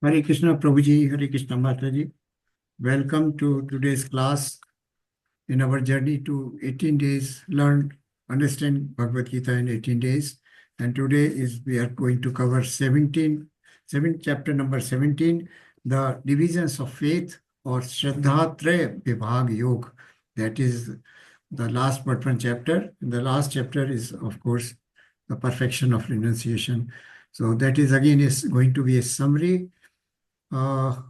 Hare Krishna Prabhuji, Hare Krishna Mataji. Welcome to today's class in our journey to 18 days, learn, understand Bhagavad Gita in 18 days. And today we are going to cover chapter number 17, the divisions of faith or Shraddha Vibhag Yog. That is the last but one chapter. And the last chapter is, of course, the perfection of renunciation. So that is again is going to be a summary of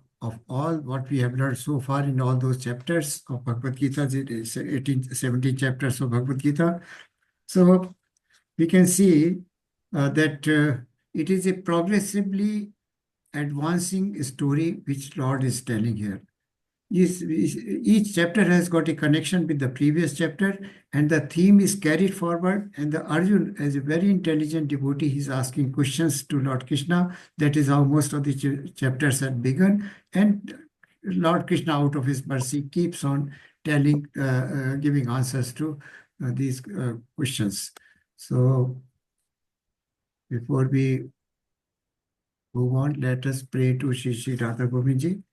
all what we have learned so far in all those chapters of Bhagavad Gita, it is 17 chapters of Bhagavad Gita. So we can see that it is a progressively advancing story which Lord is telling here. Each chapter has got a connection with the previous chapter, and the theme is carried forward. And the Arjun, as a very intelligent devotee, he's asking questions to Lord Krishna. That is how most of the chapters have begun. And Lord Krishna, out of his mercy, keeps on giving answers to these questions. So before we move on, let us pray to Shri Radha Govindji.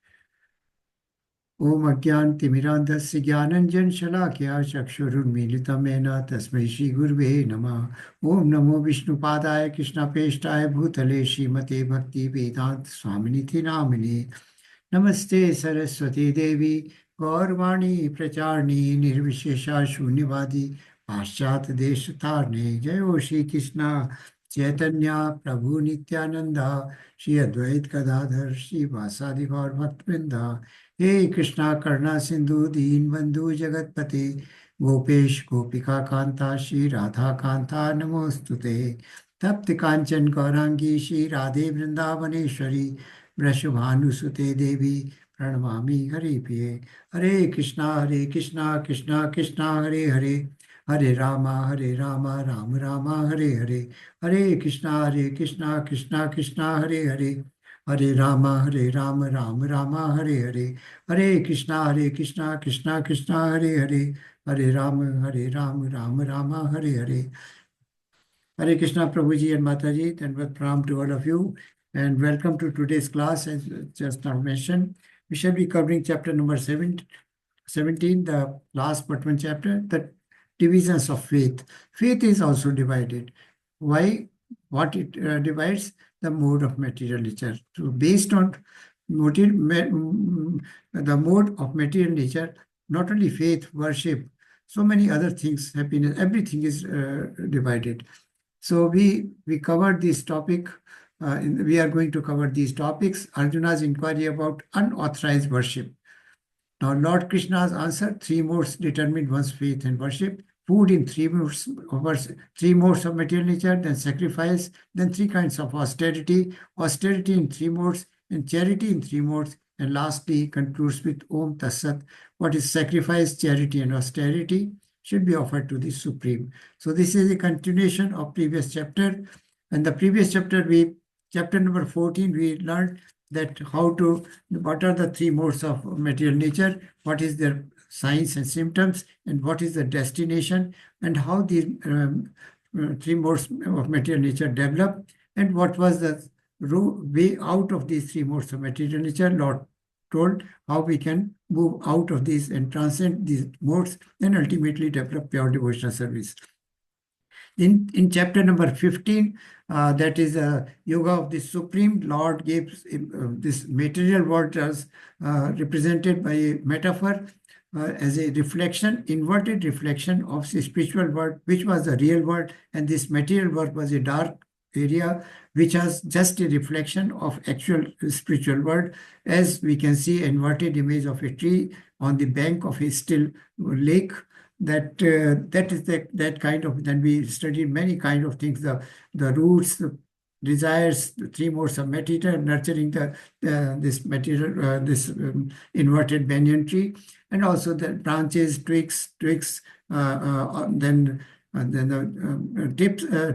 Om Agyan Timirandasya Gyananjan Shalakya Chakshurunmilitam Mena Tasmai Shri Gurve Namah. Om Namo Vishnu Padaya Krishna Peshtaya Bhutale Srimate Bhakti Vedant Swaminiti Namini. Namaste Saraswati Devi Gaurvani Pracharni Nirvishesha Shunyavadi Paschat Deshatarne Jayo Shri Krishna Chaitanya Prabhu Nityananda Shri Advait Gadadhar Shri Vasadi Gaur Bhaktavrinda. हे कृष्णा करुणा सिंधु दीन बंधु जगतपते गोपेश गोपिका कांता श्री राधा कांता नमोस्तुते तप्त कांचन गौरांगी श्री राधे वृंदावनेश्वरी वृषभानुसुते देवी प्रणमामि हरिप्रिये हरे Krishna Krishna Krishna Hare Hare Hare Rama Ram Rama Hare Hare Hare Krishna Krishna Krishna Hare Hare Hare Ram Ram Rama Hare Hare Hare Krishna Krishna Krishna Hare Hare Hare Ram Ram Rama Hare Hare. Hare Krishna Prabhuji and Mataji, Dandavat Pranam to all of you, and welcome to today's class. As just now mentioned, we shall be covering chapter number 17, the last but one chapter, the divisions of faith. Faith is also divided. Why? What it divides? The mode of material nature. So based on the mode of material nature, not only faith, worship, so many other things, happiness, everything is divided. So we covered this topic. We are going to cover these topics. Arjuna's inquiry about unauthorized worship. Now, Lord Krishna's answer: three modes determine one's faith and worship. Food in three modes of material nature, then sacrifice, then three kinds of austerity in three modes, and charity in three modes, and lastly he concludes with Om Tassat. What is sacrifice, charity, and austerity should be offered to the Supreme. So this is a continuation of previous chapter. And the previous chapter, chapter number 14, we learned that what are the three modes of material nature, what is their signs and symptoms, and what is the destination, and how these three modes of material nature develop, and what was the way out of these three modes of material nature. Lord told how we can move out of these and transcend these modes and ultimately develop pure devotional service. In chapter number 15, that is Yoga of the Supreme, Lord gives this material world as represented by a metaphor as a reflection, inverted reflection of the spiritual world, which was the real world, and this material world was a dark area which has just a reflection of actual spiritual world. As we can see, inverted image of a tree on the bank of a still lake. That is that kind of. Then we studied many kind of things: the roots, the desires, the three modes of material, nurturing this material, this inverted banyan tree, and also the branches, twigs, then the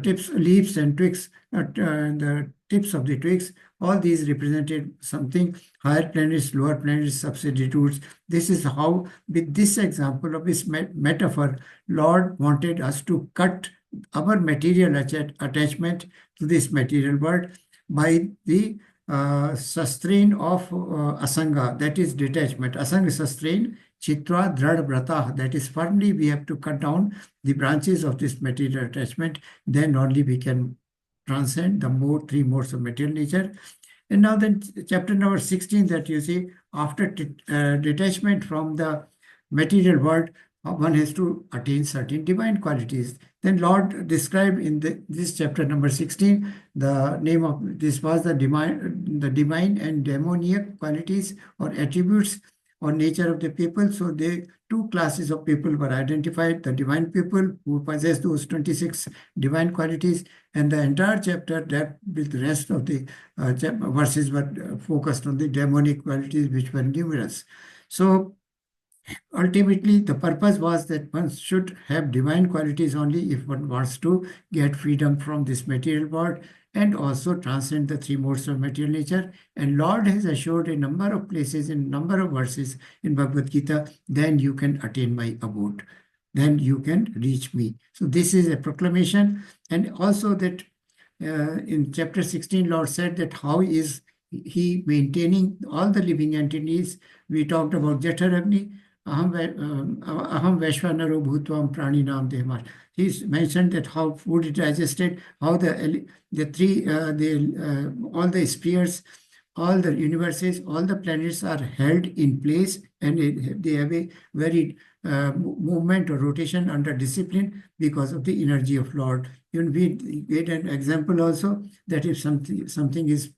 tips, leaves, and twigs, the tips of the twigs. All these represented something: higher planets, lower planets, substitutes. This is how, with this example of this metaphor, Lord wanted us to cut our material attachment to this material world by the sustrain of asanga, that is detachment. Asanga is sustrain, chitra, drad, brata, that is firmly we have to cut down the branches of this material attachment, then only we can transcend the three modes of material nature. And now then chapter number 16 that you see, after detachment from the material world, one has to attain certain divine qualities. Then Lord described in this chapter number 16, the name of this was the divine and demoniac qualities or attributes or nature of the people. So two classes of people were identified, the divine people who possess those 26 divine qualities, and the entire chapter that with the rest of the verses were focused on the demonic qualities, which were numerous. So ultimately, the purpose was that one should have divine qualities only if one wants to get freedom from this material world and also transcend the three modes of material nature. And Lord has assured a number of places in number of verses in Bhagavad Gita, then you can attain my abode. Then you can reach me. So this is a proclamation. And also that in chapter 16, Lord said that how is he maintaining all the living entities. We talked about Jataragni, Aham Vaishvanaro Bhutvam Praninam Dehmar. He's mentioned that how food is digested, how all the spheres, all the universes, all the planets are held in place, and they have a very movement or rotation under discipline because of the energy of Lord. Even we get an example also that if something is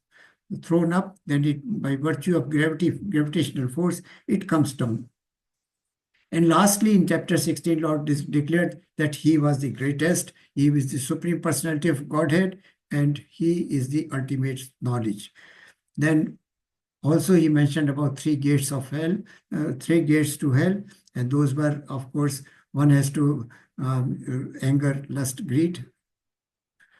thrown up, then it by virtue of gravitational force, it comes down. And lastly, in chapter 16, Lord declared that he was the greatest, he is the supreme personality of Godhead, and he is the ultimate knowledge. Then also he mentioned about three gates of hell, three gates to hell, and those were, of course, one has to anger, lust, greed.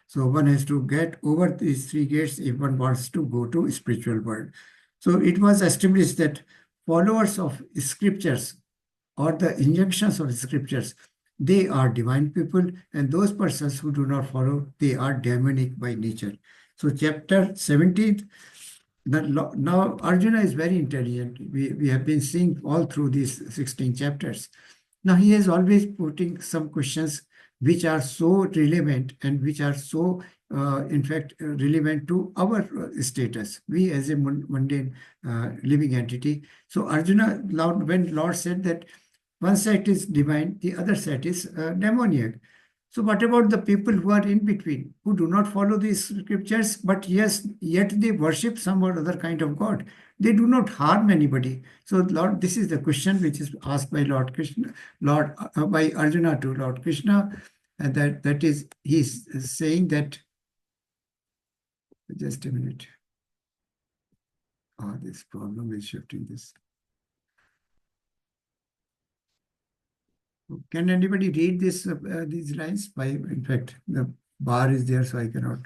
So one has to get over these three gates if one wants to go to spiritual world. So it was established that followers of scriptures or the injunctions of scriptures, they are divine people, and those persons who do not follow, they are demonic by nature. So chapter 17, now Arjuna is very intelligent. We have been seeing all through these 16 chapters. Now he is always putting some questions which are so relevant and which are so, in fact, relevant to our status, we as a mundane living entity. So Arjuna, when Lord said that one set is divine, the other set is demoniac. So what about the people who are in between, who do not follow these scriptures, but yes, yet they worship some or other kind of God? They do not harm anybody. So Lord, this is the question which is asked by Lord Krishna, by Arjuna to Lord Krishna, and that is, he's saying that, just a minute. Oh, this problem is shifting this. Can anybody read this these lines? In fact, the bar is there, so I cannot.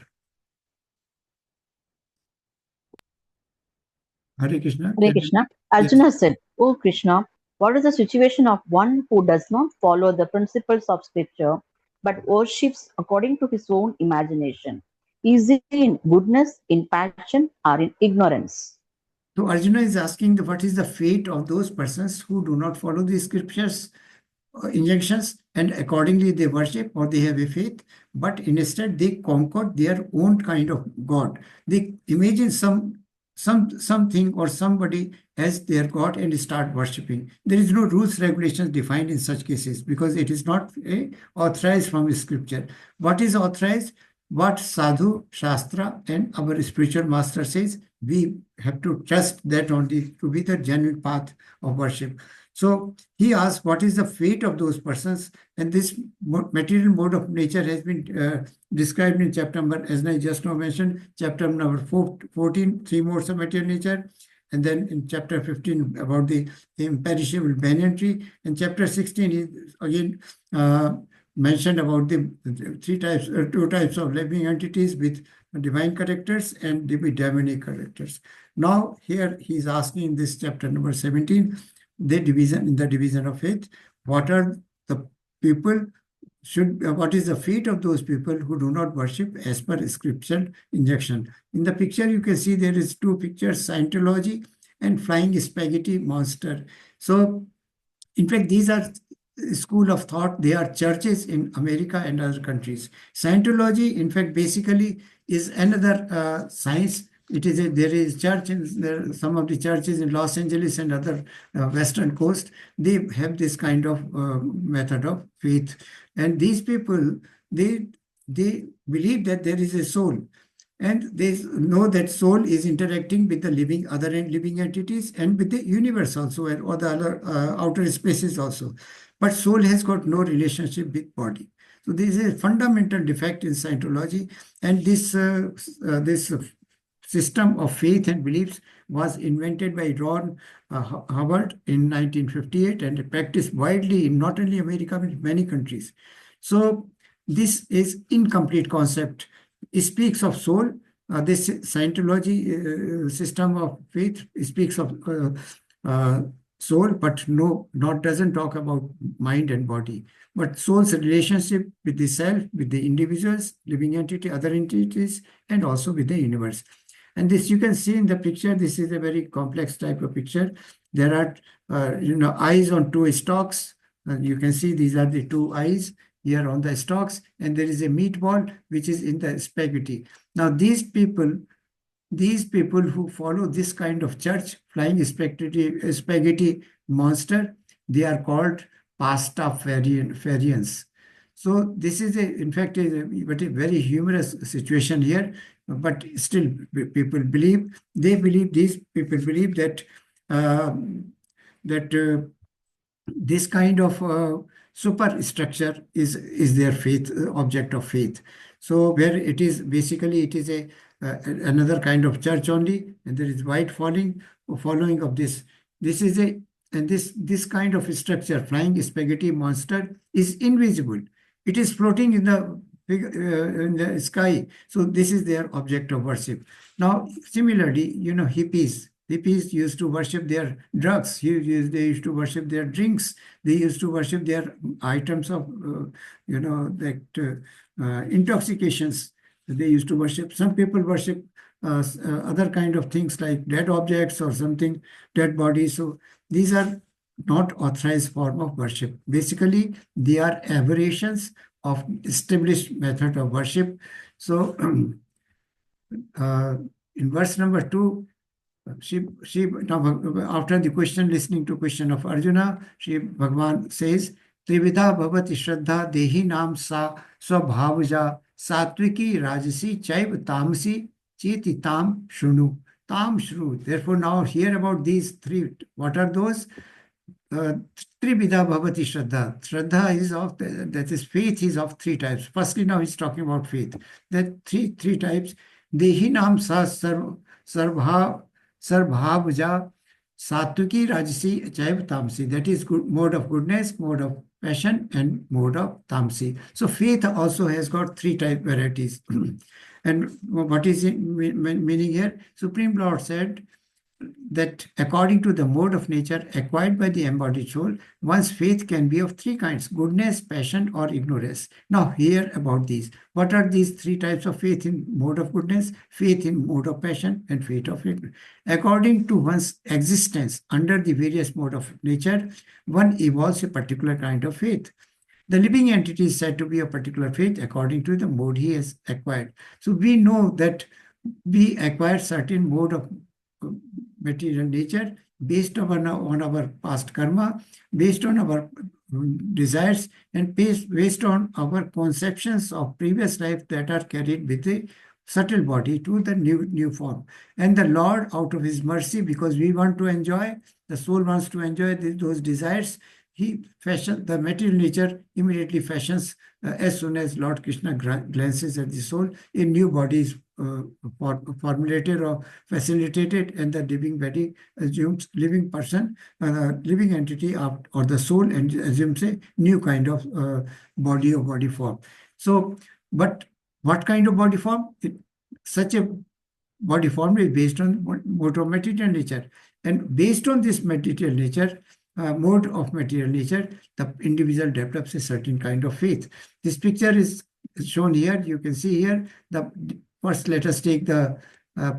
Hare Krishna. Hare Krishna. Arjuna said, "O Krishna, what is the situation of one who does not follow the principles of scripture, but worships according to his own imagination? Is he in goodness, in passion, or in ignorance?" So Arjuna is asking what is the fate of those persons who do not follow the scriptures, injunctions, and accordingly they worship or they have a faith, but instead they conquer their own kind of God. They imagine something or somebody as their God and start worshipping. There is no rules, regulations defined in such cases because it is not authorized from scripture. What is authorized? What Sadhu, Shastra, and our spiritual master says, we have to trust that only to be the genuine path of worship. So he asks, what is the fate of those persons? And this material mode of nature has been described in chapter number, as I just now mentioned, chapter number 14, three modes of material nature. And then in chapter 15, about the imperishable banyan tree. And chapter 16 is again mentioned about the two types of living entities with divine characters and demonic characters. Now here he is asking in this chapter number 17, the division of faith. What are the people what is the fate of those people who do not worship as per scripture injunction? In the picture, you can see there is two pictures, Scientology and flying spaghetti monster. So, in fact, these are school of thought. They are churches in America and other countries. Scientology, in fact, basically is another science. There is church in some of the churches in Los Angeles and other western coast. They have this kind of method of faith, and these people they believe that there is a soul, and they know that soul is interacting with the living entities and with the universe also, and or the other outer spaces also. But soul has got no relationship with body. So this is a fundamental defect in Scientology, and this system of faith and beliefs was invented by Ron Howard in 1958 and practiced widely in not only America but many countries. So this is incomplete concept. It speaks of soul. This Scientology system of faith speaks of soul, but doesn't talk about mind and body. But soul's relationship with the self, with the individuals, living entity, other entities, and also with the universe. And this you can see in the picture. This is a very complex type of picture. There are eyes on two stalks. You can see these are the two eyes here on the stalks, and there is a meatball which is in the spaghetti. Now these people who follow this kind of church, flying spaghetti monster, they are called pastafarians. So this is in fact a very humorous situation here, but still people believe. These people believe that this kind of superstructure is their faith, object of faith. So where it is basically it is another kind of church only, and there is wide following of this. This kind of structure, flying spaghetti monster, is invisible. It is floating in the sky. So this is their object of worship. Now, similarly, hippies used to worship their drugs. They used to worship their drinks. They used to worship their items of, intoxications. They used to worship. Some people worship other kind of things like dead objects or something, dead bodies. So these are not authorized form of worship. Basically, they are aberrations of established method of worship. So in verse number 2, after the question, listening to question of Arjuna, Bhagavan says, Trividha bhavati shraddha dehi nam sa swabhavaja satviki rajasi chaiv tamasi cheti tam shrunu. Tam shru. Therefore, now hear about these three. What are those? Trividha bhavati shraddha. Shraddha is that is faith is of three types. Firstly, now he's talking about faith. That three types. Dehi nam sa sarvabhaja satviki rajasi chaiv tamsi. That is good mode of goodness, mode of passion, and mode of tamsi. So faith also has got three type varieties. And what is it meaning here? Supreme Lord said that according to the mode of nature acquired by the embodied soul, one's faith can be of three kinds: goodness, passion, or ignorance. Now hear about these. What are these three types of faith? In mode of goodness, faith in mode of passion, and faith of ignorance. According to one's existence under the various mode of nature, one evolves a particular kind of faith. The living entity is said to be a particular faith according to the mode he has acquired. So we know that we acquire certain mode of material nature based on our past karma, based on our desires, and based on our conceptions of previous life that are carried with the subtle body to the new form. And the Lord, out of his mercy, because we want to enjoy, the soul wants to enjoy those desires, he fashions, the material nature immediately fashions, as soon as Lord Krishna glances at the soul, a new body is formulated or facilitated, and the living body assumes, living person, living entity or the soul, and assumes a new kind of body or body form. So, but what kind of body form? Such a body form is based on material nature. And based on this material nature, mode of material nature, the individual develops a certain kind of faith. This picture is shown here. You can see here. First, let us take the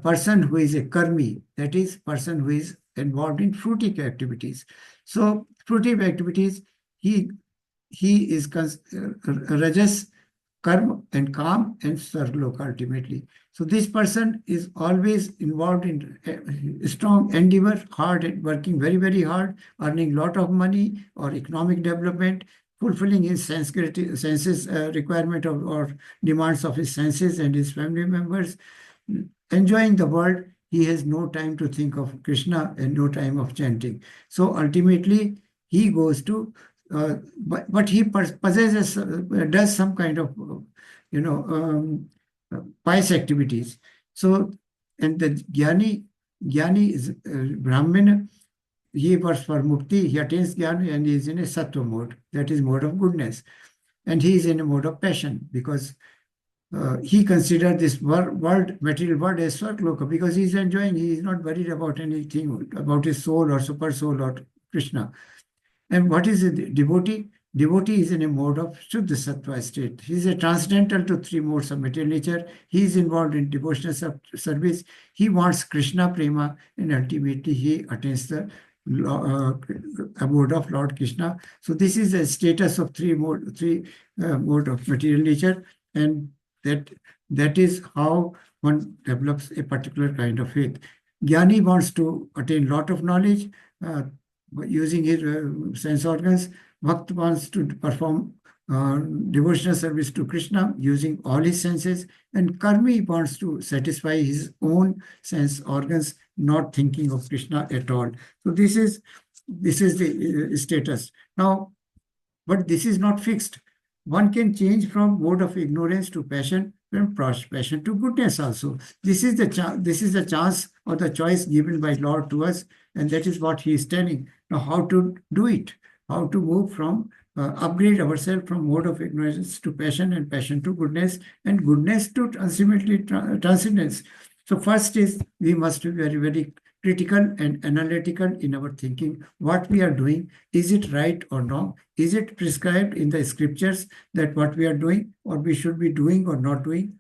person who is a karmi, that is, person who is involved in fruitive activities. So, fruitive activities, he is rajas, karma, and kam, and sarloka ultimately. So this person is always involved in strong endeavor, hard at working very, very hard, earning lot of money or economic development, fulfilling his senses requirement of, or demands of his senses and his family members, enjoying the world. He has no time to think of Krishna and no time of chanting. So ultimately, he goes to, but he possesses, does some kind of, pious activities. So, and the Jnani is Brahmana. He works for mukti, he attains jnana, and he is in a sattva mode, that is mode of goodness. And he is in a mode of passion because he considers this material world as Swargloka because he is enjoying, he is not worried about anything, about his soul or super soul or Krishna. And what is a devotee? Devotee is in a mode of Shuddha Sattva state. He is a transcendental to three modes of material nature. He is involved in devotional service. He wants Krishna Prema, and ultimately he attains the abode of Lord Krishna. So this is a status of three mode of material nature, and that is how one develops a particular kind of faith. Jnani wants to attain lot of knowledge using his sense organs. Bhakt wants to perform devotional service to Krishna using all his senses, and Karmi wants to satisfy his own sense organs, not thinking of Krishna at all. So this is the status. Now, but this is not fixed. One can change from mode of ignorance to passion, from passion to goodness also. This is the chance or the choice given by Lord to us, and that is what he is telling. Now, how to do it? How to move from, upgrade ourselves from mode of ignorance to passion, and passion to goodness, and goodness to ultimately transcendence. So first is we must be very, very critical and analytical in our thinking. What we are doing, is it right or wrong? Is it prescribed in the scriptures that what we are doing or we should be doing or not doing?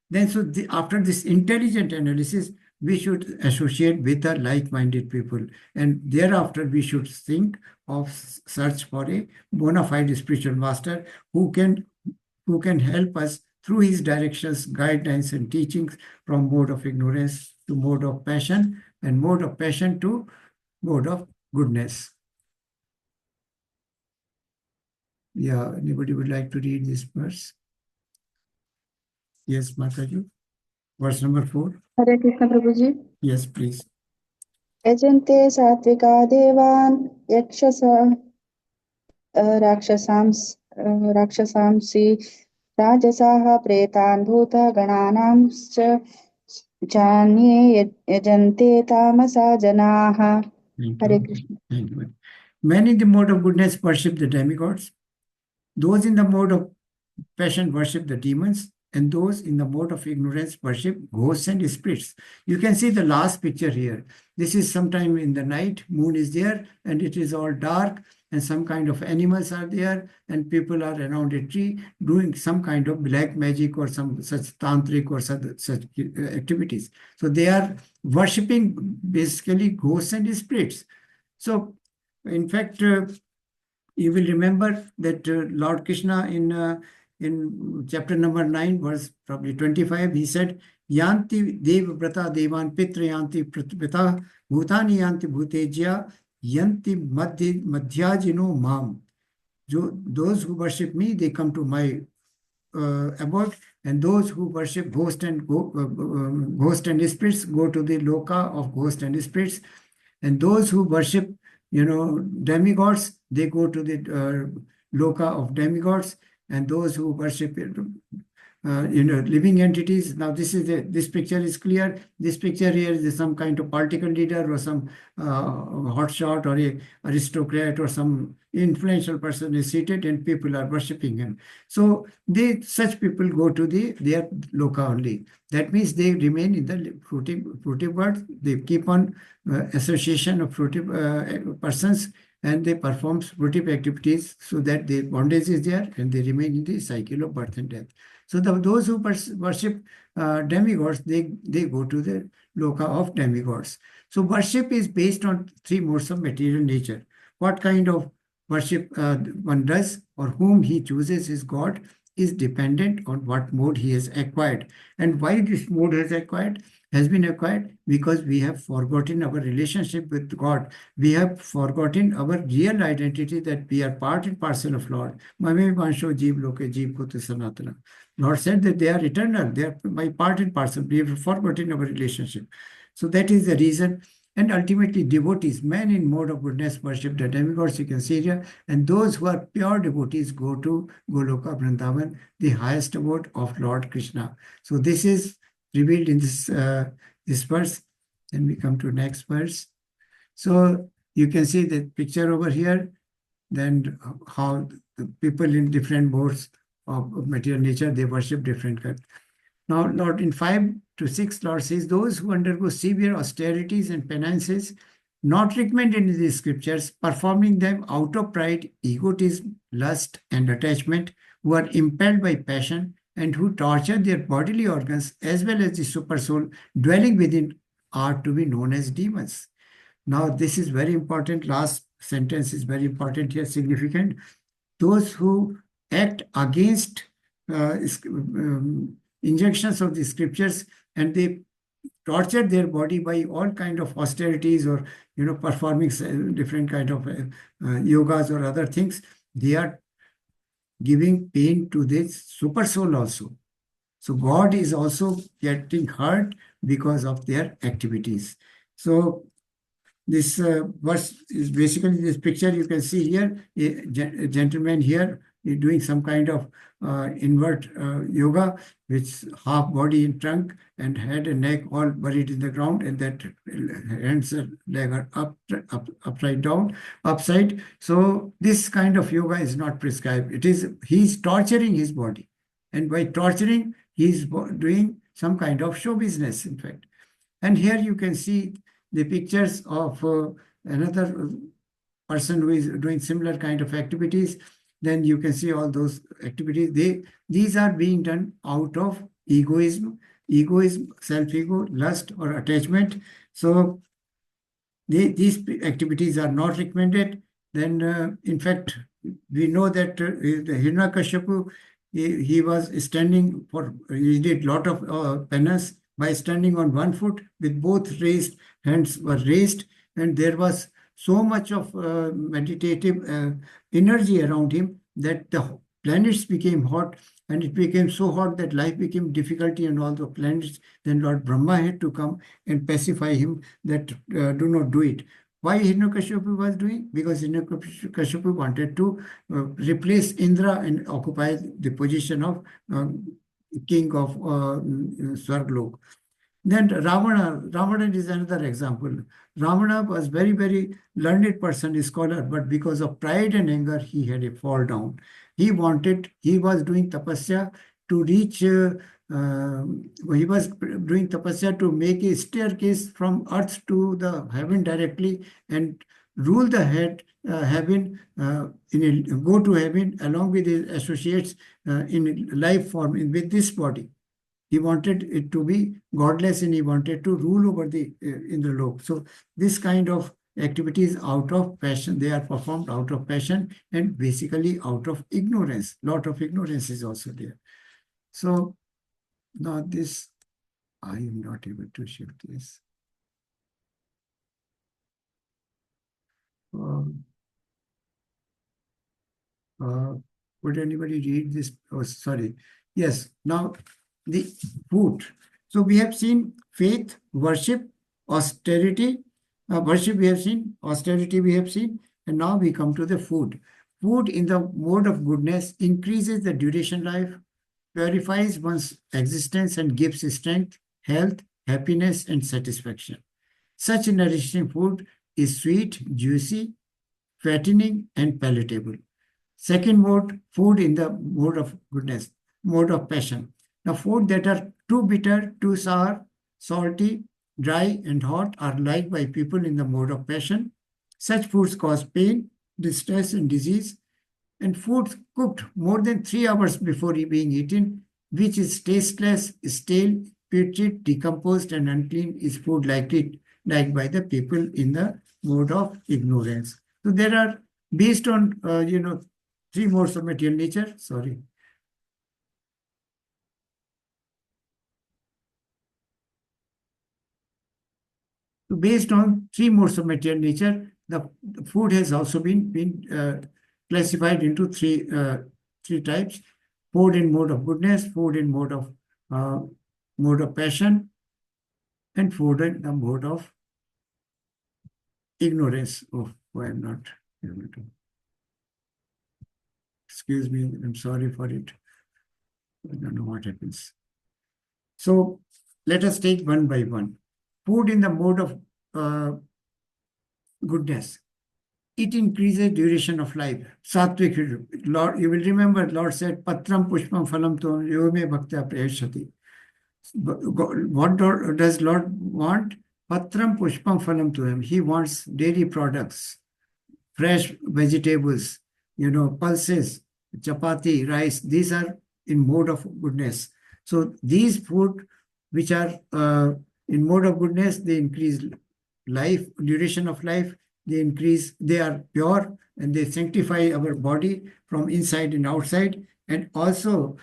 Then after this intelligent analysis, we should associate with the like-minded people, and thereafter we should think of search for a bona fide spiritual master who can help us through his directions, guidelines, and teachings from mode of ignorance to mode of passion, and mode of passion to mode of goodness. Yeah, anybody would like to read this verse? Yes, Mataji. Verse number 4. Hare Krishna Prabhuji. Yes, please. Yajante satvika devan yakshasa rakshasamsi rajasaha pretan bhuta gananamscha janye yajante tamasa janaha. Hare Krishna. Thank you. Many in the mode of goodness worship the demigods. Those in the mode of passion worship the demons, and those in the mode of ignorance worship ghosts and spirits. You can see the last picture here. This is sometime in the night, moon is there, and it is all dark, and some kind of animals are there, and people are around a tree doing some kind of black magic or some such tantric or such activities. So they are worshipping basically ghosts and spirits. So, in fact, you will remember that Lord Krishna in chapter number 9, verse probably 25, he said, Yanti Devavrata Devan Pitra Yanti Pratipita Bhutani Yanti Bhutejya Yanti Madhyajino Mam. Those who worship me, they come to my abode, and those who worship ghost and spirits go to the loka of ghost and spirits, and those who worship demigods, they go to the loka of demigods, and those who worship living entities. Now this picture is clear. This picture here is some kind of political leader or some hotshot or a aristocrat or some influential person is seated and people are worshipping him. So such people go to their loka only. That means they remain in the fruitive world. They keep on association of fruitive persons and they perform sportive activities so that their bondage is there and they remain in the cycle of birth and death. So those who worship demigods, they go to the loka of demigods. So worship is based on three modes of material nature. What kind of worship one does or whom he chooses as God is dependent on what mode he has acquired. And why this mode has been acquired? Because we have forgotten our relationship with God. We have forgotten our real identity, that we are part and parcel of Lord. Mame vansho jeev loke jeev kote sanatana. Lord said that they are eternal. They are my part and parcel. We have forgotten our relationship. So that is the reason. And ultimately, devotees, men in mode of goodness, worship the demigods, you can see here. And those who are pure devotees go to Goloka Vrindavan, the highest abode of Lord Krishna. So this is revealed in this verse. Then we come to next verse. So you can see the picture over here. Then how the people in different modes of material nature, they worship different gods. Now, Lord, in 5 to 6, Lord says, those who undergo severe austerities and penances, not recommended in the scriptures, performing them out of pride, egotism, lust, and attachment, who are impelled by passion, and who torture their bodily organs as well as the super soul dwelling within, are to be known as demons. Now, this is very important. Last sentence is very important here, significant. Those who act against injunctions of the scriptures, and they torture their body by all kind of austerities or performing different kind of yogas or other things, they are giving pain to this super soul also. So God is also getting hurt because of their activities. So this verse is basically this picture you can see here. A gentleman here is doing some kind of invert yoga, with half body in trunk and head and neck all buried in the ground, and that hands and leg are upside down, upside. So this kind of yoga is not prescribed. He's torturing his body, and by torturing, he's doing some kind of show business, in fact. And here you can see the pictures of another person who is doing similar kind of activities. Then you can see all those activities. These are being done out of egoism, self-ego, lust, or attachment. So these activities are not recommended. Then, in fact, we know that the Hiranyakashipu, he was standing he did a lot of penance by standing on one foot with both hands were raised, and there was so much of meditative energy around him that the planets became hot, and it became so hot that life became difficulty on all the planets. Then Lord Brahma had to come and pacify him that do not do it. Why Hiranyakashipu was doing? Because Hiranyakashipu wanted to replace Indra and occupy the position of king of Swarglok. Then Ravana is another example. Ravana was very, very learned person, a scholar, but because of pride and anger, he had a fall down. He was doing tapasya to reach, he was doing tapasya to make a staircase from earth to the heaven directly and rule the heaven, go to heaven along with his associates in life form, with this body. He wanted it to be godless, and he wanted to rule over the Indralok. So this kind of activities out of passion, they are performed out of passion and basically out of ignorance. Lot of ignorance is also there. So now this, I am not able to shift this. Would anybody read this? Oh, sorry. Yes. Now the food. So we have seen faith, worship, austerity. Worship we have seen, austerity we have seen, and now we come to the food. Food in the mode of goodness increases the duration life, purifies one's existence, and gives strength, health, happiness, and satisfaction. Such nourishing food is sweet, juicy, fattening, and palatable. Second mode, food in the mode of goodness, mode of passion. Now, food that are too bitter, too sour, salty, dry, and hot are liked by people in the mode of passion. Such foods cause pain, distress, and disease. And food cooked more than 3 hours before being eaten, which is tasteless, stale, putrid, decomposed, and unclean, is food likely liked by the people in the mode of ignorance. So there are, based on, three modes of material nature. Sorry. Based on three modes of material nature, the food has also been classified into three types: food in mode of goodness, food in mode of passion, and food in the mode of ignorance. Oh, I'm not able to. Excuse me, I'm sorry for it. I don't know what happens. So let us take one by one. Food in the mode of goodness. It increases duration of life. Sattvic, Lord, you will remember, Lord said, Patram Pushpam Phalam Tom Yome Bhakta Prayashati. What does Lord want? Patram Pushpam Phalam to him. He wants dairy products, fresh vegetables, pulses, chapati, rice. These are in mode of goodness. So these food which are in mode of goodness, they increase life, duration of life. They are pure, and they sanctify our body from inside and outside. And also,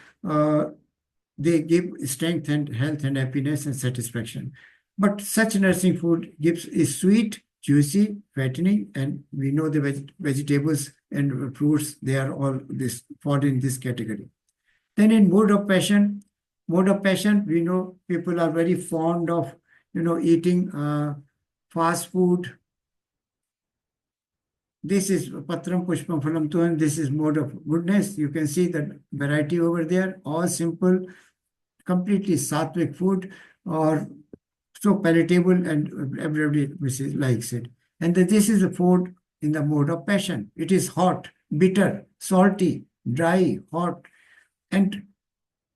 they give strength and health and happiness and satisfaction. But such nursing food is sweet, juicy, fattening, and we know the vegetables and fruits, they are all fall in this category. Then in mode of passion, we know people are very fond of, eating fast food. This is Patram Pushpam Phalam Tuhan. This is mode of goodness. You can see that variety over there, all simple, completely sattvic food, or so palatable, and everybody likes it. And this is the food in the mode of passion. It is hot, bitter, salty, dry, hot, and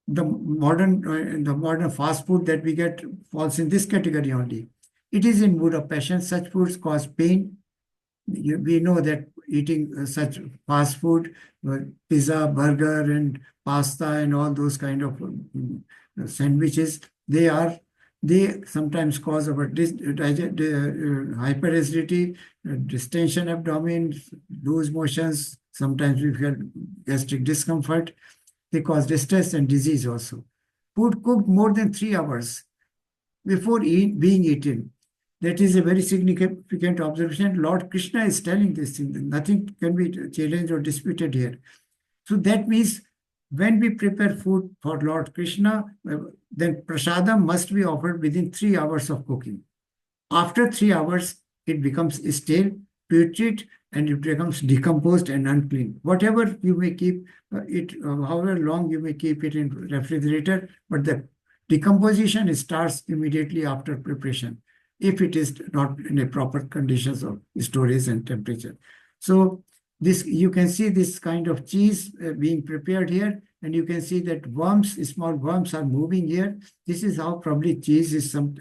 the modern fast food that we get falls in this category only. It is in mood of passion. Such foods cause pain. We know that eating such fast food, pizza, burger, and pasta, and all those kind of sandwiches, they sometimes cause our hyperacidity, distension abdomen, loose motions. Sometimes we feel gastric discomfort. They cause distress and disease also. Food cooked more than 3 hours before being eaten. That is a very significant observation. Lord Krishna is telling this thing. Nothing can be challenged or disputed here. So that means when we prepare food for Lord Krishna, then prasadam must be offered within 3 hours of cooking. After 3 hours, it becomes stale, putrid, and it becomes decomposed and unclean. Whatever you may keep however long you may keep it in refrigerator, but the decomposition starts immediately after preparation, if it is not in a proper conditions of storage and temperature. So this, you can see this kind of cheese being prepared here, and you can see that small worms are moving here. This is how probably cheese is some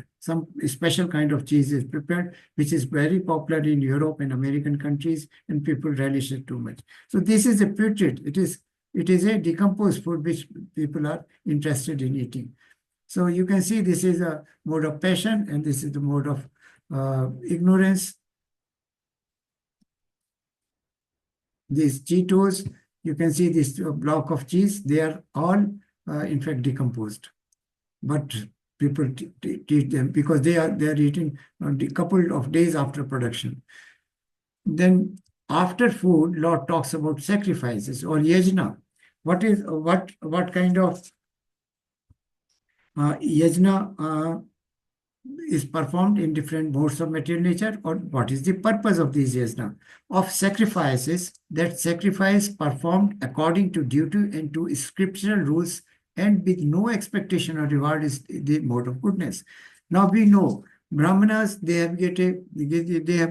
special kind of cheese is prepared, which is very popular in Europe and American countries, and people relish it too much. So this is a putrid. It is a decomposed food which people are interested in eating. So you can see this is a mode of passion, and this is the mode of ignorance. These Cheetos, you can see this block of cheese, they are all in fact decomposed. But people eat them because they are eaten a couple of days after production. Then after food, Lord talks about sacrifices or yajna. What kind of yajna is performed in different modes of material nature, or what is the purpose of these yajna? Of sacrifices, that sacrifice performed according to duty and to scriptural rules and with no expectation or reward is the mode of goodness. Now we know Brahmanas, they have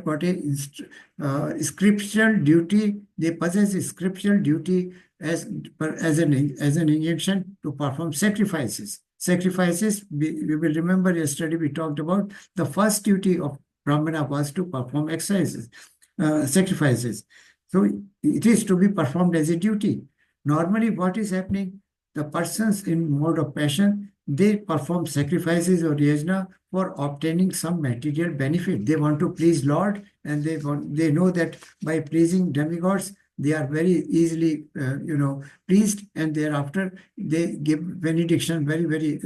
got a scriptural duty. They possess a scriptural duty as an injunction to perform sacrifices. Sacrifices, we will remember yesterday we talked about the first duty of Brahmana was to perform exercises. sacrifices. So it is to be performed as a duty. Normally, what is happening? The persons in mode of passion, they perform sacrifices or yajna for obtaining some material benefit. They want to please Lord, and they know that by pleasing demigods, they are very easily, pleased, and thereafter they give benediction very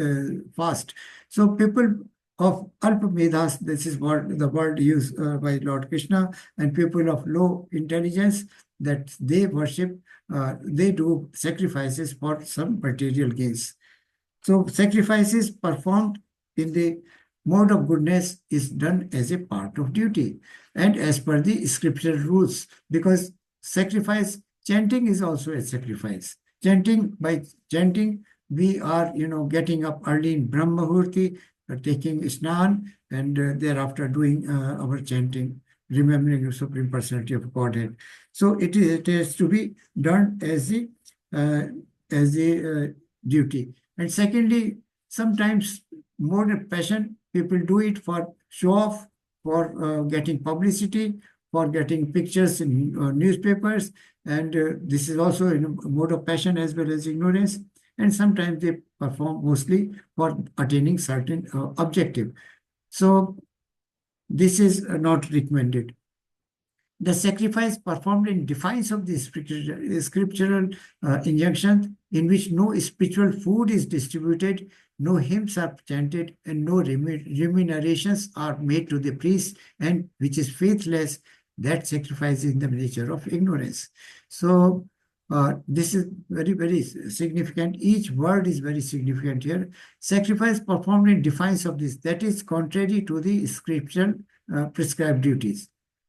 fast. So people of Alpa Medhas, this is what the word used by Lord Krishna, and people of low intelligence, that they worship, they do sacrifices for some material gains. So sacrifices performed in the mode of goodness is done as a part of duty and as per the scriptural rules, because sacrifice, chanting is also a sacrifice. By chanting, we are, getting up early in Brahma Muhurti, taking snan, and thereafter doing our chanting, remembering the Supreme Personality of Godhead. So it has to be done as a duty. And secondly, sometimes more than passion, people do it for show off, for getting publicity, for getting pictures in newspapers, and this is also a mode of passion as well as ignorance. And sometimes they perform mostly for attaining certain objective. So this is not recommended. The sacrifice performed in defiance of the scriptural injunction, in which no spiritual food is distributed, no hymns are chanted, and no remunerations are made to the priest, and which is faithless, that sacrifice is in the nature of ignorance. So this is very significant. Each word is very significant here. Sacrifice performed in defiance of this, that is contrary to the scriptural prescribed duties,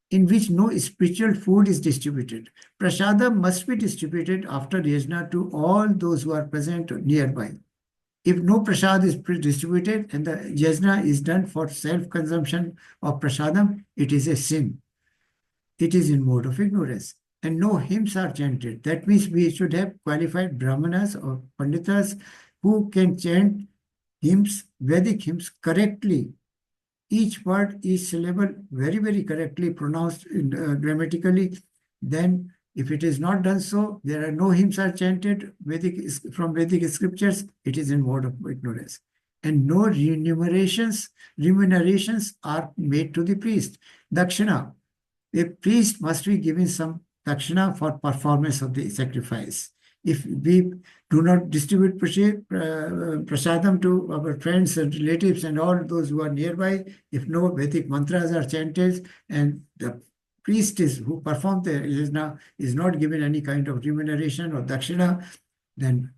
in which no spiritual food is distributed. Prasadam must be distributed after yajna to all those who are present nearby. If no prasad is distributed and the yajna is done for self-consumption of prasadam, it is a sin. It is in mode of ignorance. And no hymns are chanted. That means we should have qualified brahmanas or panditas who can chant hymns, Vedic hymns, correctly. Each word, each syllable very correctly pronounced grammatically. Then if it is not done so, there are no hymns are chanted from Vedic scriptures, it is in mode of ignorance. And no remunerations are made to the priest. Dakshina. A priest must be given some dakshina for performance of the sacrifice. If we do not distribute prasadam to our friends and relatives and all those who are nearby, if no Vedic mantras are chanted, and the priest who performed the yajna is not given any kind of remuneration or dakshina, then,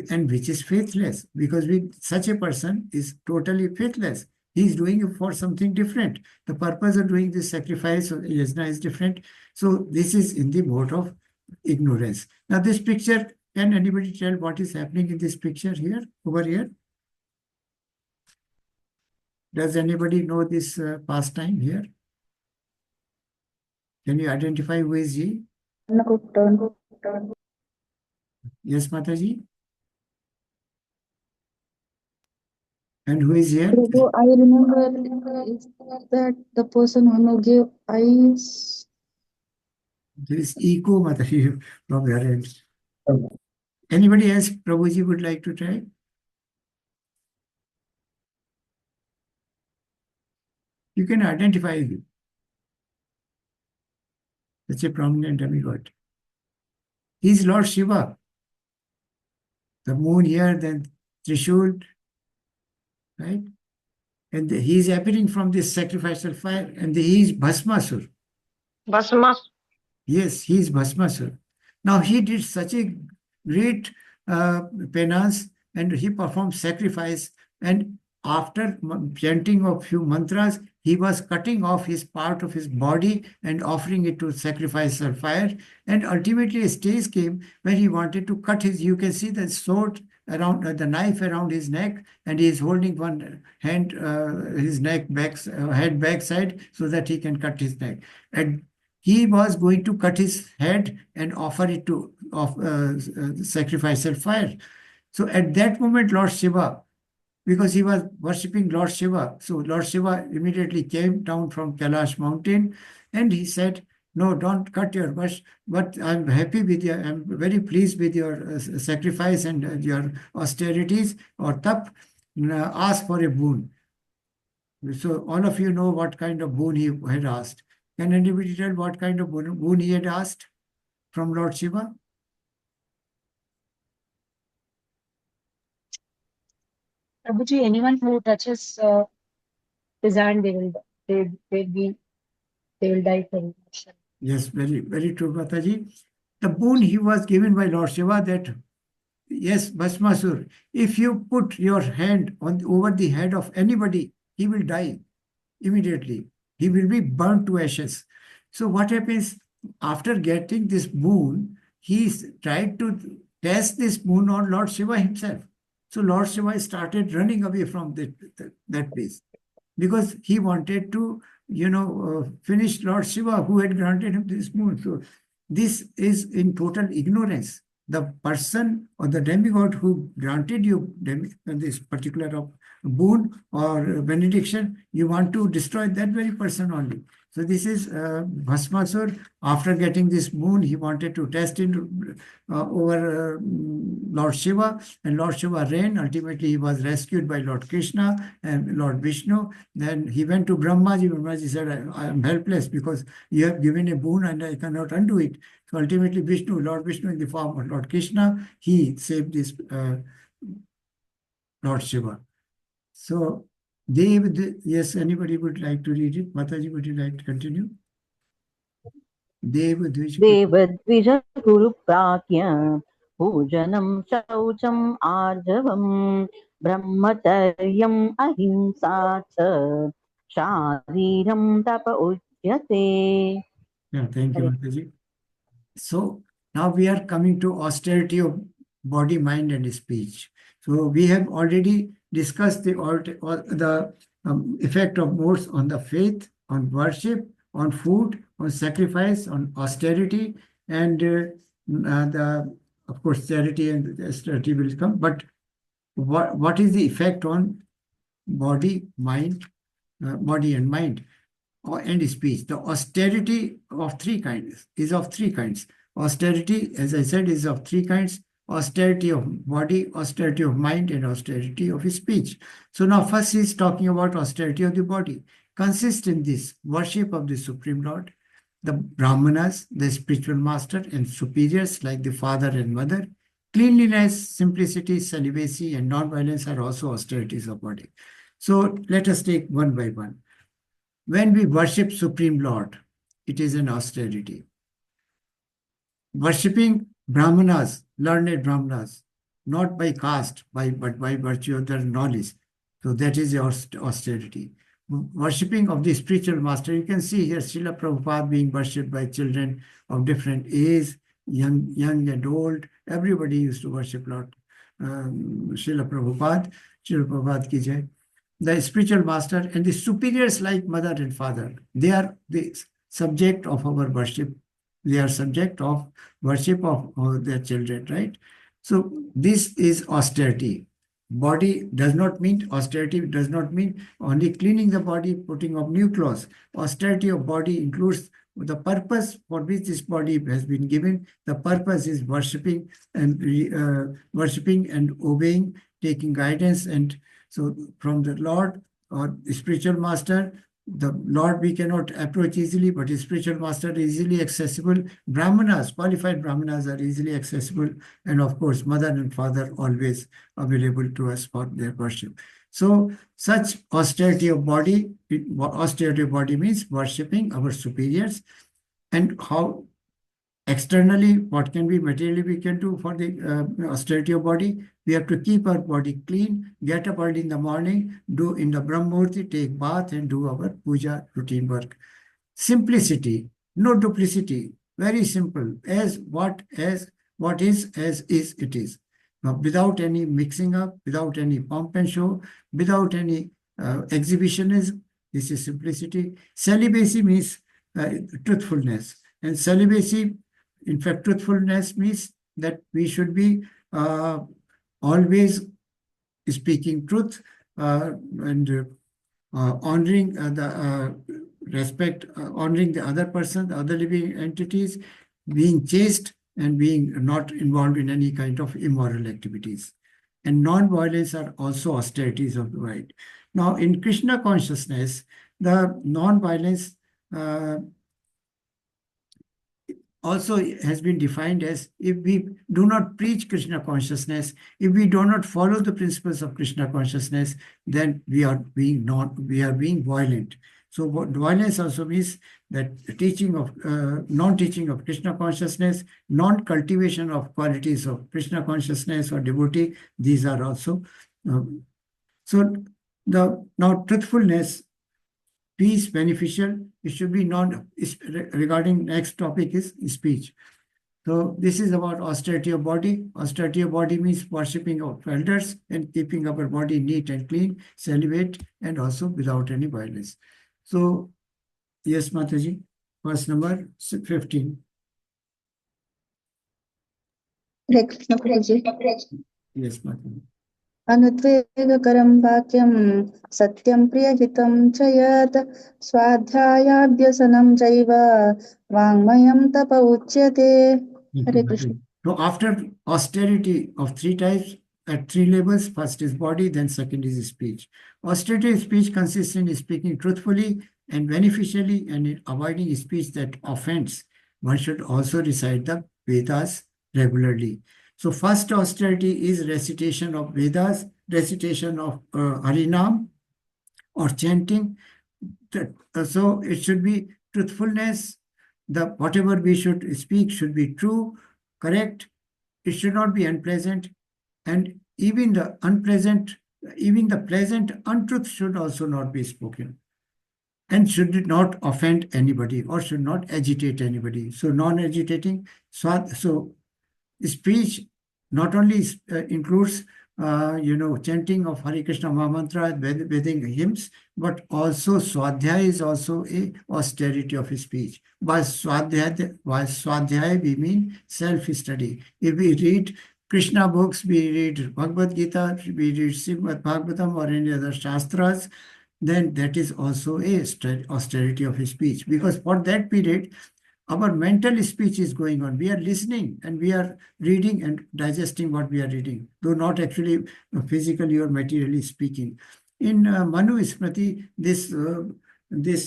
and which is faithless, because such a person is totally faithless. He is doing it for something different. The purpose of doing this sacrifice or yajna is different. So this is in the mode of ignorance. Now this picture, can anybody tell what is happening in this picture here, over here? Does anybody know this pastime here? Can you identify who is he? Yes, Mataji? And who is here? Prabhu, I remember that the person who gave eyes. There is echo, Mataji, from your end. Anybody else, Prabhuji, would like to try? You can identify him. Such a prominent demigod. He is Lord Shiva. The moon here, then Trishul, right? And he is appearing from this sacrificial fire, and he is Bhasmasur. Bhasmasur. Yes, he is Bhasmasur. Now he did such a great penance, and he performed sacrifice, and after chanting of few mantras, he was cutting off his part of his body and offering it to sacrificial fire. And ultimately a stage came where he wanted to cut you can see the sword around, the knife around his neck, and he is holding one hand, his neck head backside, so that he can cut his neck. And he was going to cut his head and offer it to sacrificial fire. So at that moment, Lord Shiva, because he was worshipping Lord Shiva, so Lord Shiva immediately came down from Kailash mountain, and he said, No, don't cut your bush. But I'm happy with you. I'm very pleased with your sacrifice and your austerities or tap. Ask for a boon. So all of you know what kind of boon he had asked. Can anybody tell what kind of boon he had asked from Lord Shiva? Prabhuji, anyone who touches his hand, they will die for emotion. Yes, very, very true, Mataji. The boon he was given by Lord Shiva that, yes, Bhasmasur, if you put your hand over the head of anybody, he will die immediately. He will be burnt to ashes. So what happens after getting this boon, he tried to test this boon on Lord Shiva himself. So Lord Shiva started running away from that place because he wanted to, finish Lord Shiva who had granted him this boon. So this is in total ignorance. The person or the demigod who granted you this particular boon or benediction, you want to destroy that very person only. So this is Bhasmasur. After getting this boon, he wanted to test it over Lord Shiva, and Lord Shiva ran. Ultimately, he was rescued by Lord Krishna and Lord Vishnu. Then he went to Brahmaji. Brahmaji said, I am helpless because you have given a boon and I cannot undo it. So ultimately, Lord Vishnu in the form of Lord Krishna, he saved this Lord Shiva. So, yes, anybody would like to read it? Mataji, would you like to continue? देवद्विज गुरु प्राज्ञ पूजनं शौचम् आर्जवम् ब्रह्मचर्यम् अहिंसा च शारीरं तप उच्यते. Yeah, thank you, Mataji. So now we are coming to austerity of body, mind, and speech. So we have already discussed the effect of modes on the faith, on worship, on food, on sacrifice, on austerity, and of course charity and austerity will come. But what is the effect on body, mind, body and mind? And speech. The austerity of three kinds is of three kinds. Austerity, as I said, is of three kinds: austerity of body, austerity of mind, and austerity of speech. So now first he is talking about austerity of the body. Consists in this worship of the Supreme Lord, the Brahmanas, the spiritual master and superiors like the father and mother. Cleanliness, simplicity, celibacy, and non-violence are also austerities of body. So let us take one by one. When we worship Supreme Lord, it is an austerity. Worshipping Brahmanas, learned Brahmanas, not by caste, but by virtue of their knowledge. So that is the austerity. Worshipping of the spiritual master, you can see here Srila Prabhupada being worshipped by children of different age, young and old. Everybody used to worship Lord Srila Prabhupada ki jai. The spiritual master and the superiors like mother and father, they are the subject of our worship. They are subject of worship of their children, right? So this is austerity. Body does not mean, austerity does not mean only cleaning the body, putting on new clothes. Austerity of body includes the purpose for which this body has been given. The purpose is worshipping and obeying, taking guidance. And so from the Lord or the spiritual master, the Lord we cannot approach easily, but his spiritual master is easily accessible. Brahmanas, qualified Brahmanas are easily accessible. And of course, mother and father always available to us for their worship. So such austerity of body means worshipping our superiors. And how externally, what can we materially we can do for the austerity of body? We have to keep our body clean, get up early in the morning, do in the Brahmurti, take bath and do our puja routine work. Simplicity, no duplicity, very simple, as is, it is. Now, without any mixing up, without any pomp and show, without any exhibitionism, this is simplicity. Celibacy means truthfulness. And celibacy, in fact, truthfulness means that we should be always speaking truth and honoring the respect, honoring the other person, the other living entities, being chaste, and being not involved in any kind of immoral activities. And non-violence are also austerities of the mind. Now, in Krishna consciousness, the non-violence also has been defined as, if we do not preach Krishna consciousness, if we do not follow the principles of Krishna consciousness, then we are being violent. So what violence also means that teaching of non-teaching of Krishna consciousness, non-cultivation of qualities of Krishna consciousness or devotee. These are also so now truthfulness, peace, beneficial. It should be regarding next topic is speech. So this is about austerity of body. Austerity of body means worshipping of elders and keeping our body neat and clean, celibate, and also without any violence. So, yes, Mataji, verse number 15. Hare Krishna Prabhuji. Yes, Mataji. अनुद्वेगकरं वाक्यं सत्यं प्रियहितं च यत् स्वाध्यायाभ्यसनं चैव वाङ्मयं तप उच्यते. Hare Krishna. So after austerity of three types, at three levels, first is body, then second is speech. Austerity of speech consists in speaking truthfully and beneficially and in avoiding speech that offends. One should also recite the Vedas regularly. So first austerity is recitation of Vedas, recitation of Harinam or chanting. So it should be truthfulness. Whatever we should speak should be true, correct. It should not be unpleasant. And even the pleasant untruth should also not be spoken. And should not offend anybody or should not agitate anybody. So non-agitating. So speech not only includes chanting of Hare Krishna Mahamantra, Vedic hymns, but also Swadhyaya is also a austerity of speech. By Swadhyaya we mean self-study. If we read Krishna books, we read Bhagavadgita, we read Srimad Bhagavatam or any other Shastras, then that is also a austerity of speech. Because for that period, our mental speech is going on. We are listening and we are reading and digesting what we are reading, though not actually physically or materially speaking. In Manu Smriti, this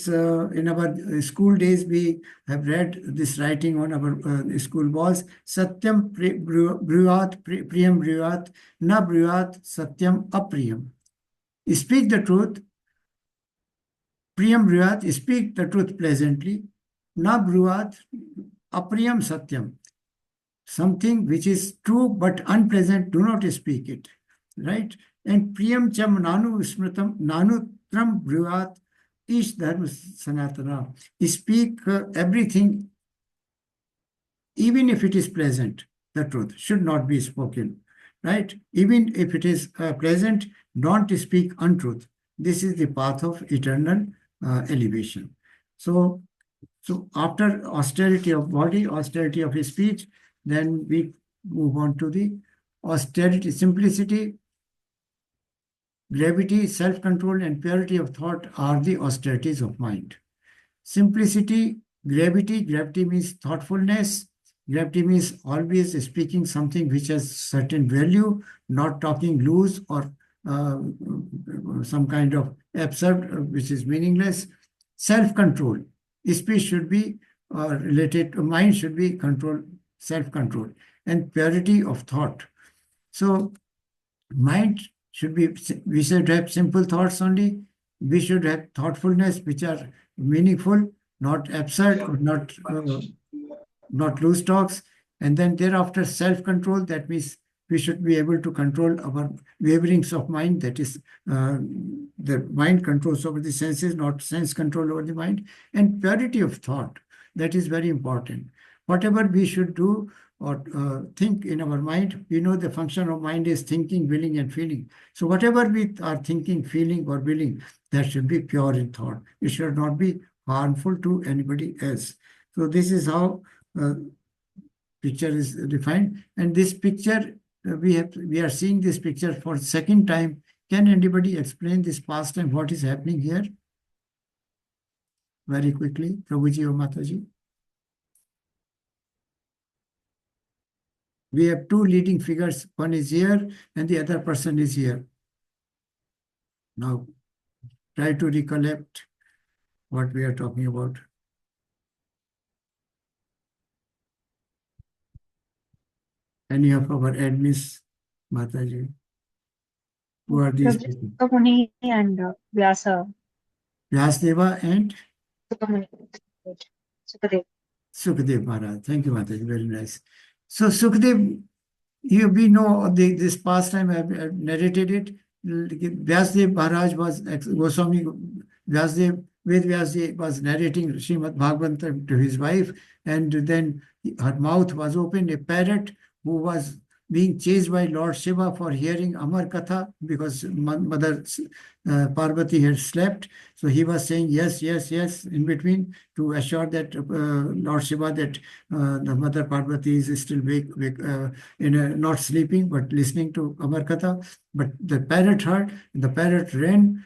in our school days, we have read this writing on our school walls. Satyam bruyat priyam bruyat, na bruyat satyam apriyam. Speak the truth. Priyam bruyat, speak the truth pleasantly. Na bruvat apriyam satyam. Something which is true but unpleasant, do not speak it. Right? And priyam cham nanu smritam nanu tram bruvat ish dharma sanatana. Speak everything, even if it is pleasant. The truth should not be spoken. Right? Even if it is pleasant, don't speak untruth. This is the path of eternal elevation. So after austerity of body, austerity of speech, then we move on to the austerity, simplicity, gravity, self-control, and purity of thought are the austerities of mind. Simplicity, gravity means thoughtfulness. Gravity means always speaking something which has certain value, not talking loose or some kind of absurd, which is meaningless. Self-control. Speech should be related to mind, should be control, self-control, and purity of thought. So mind should be, we should have simple thoughts only. We should have thoughtfulness which are meaningful, not absurd or not loose talks. And then thereafter self-control, that means we should be able to control our waverings of mind. That is, the mind controls over the senses, not sense control over the mind. And purity of thought, that is very important. Whatever we should do or think in our mind, we know the function of mind is thinking, willing, and feeling. So whatever we are thinking, feeling, or willing, that should be pure in thought. It should not be harmful to anybody else. So this is how picture is defined. And this picture, we are seeing this picture for second time. Can anybody explain this past time, what is happening here? very quickly, Prabhuji or Mataji. We have two leading figures. One is here and the other person is here. Now, try to recollect what we are talking about. Any of our admins, Mataji? Who are these people? Sukamuni and Vyasa. Vyasdeva and Sukamuni. Sukadev. Sukadev Maharaj. Thank you, Mataji. Very nice. So, Sukadev, we know this past time I've narrated it. Vyasdev Maharaj was Goswami Vyasdev, Ved Vyasdev was narrating Srimad Bhagavatam to his wife, and then her mouth was opened. A parrot who was being chased by Lord Shiva for hearing Amar Katha because Mother Parvati had slept. So he was saying yes, yes, yes in between to assure that Lord Shiva that the Mother Parvati is still not sleeping but listening to Amar Katha. But the parrot heard, the parrot ran.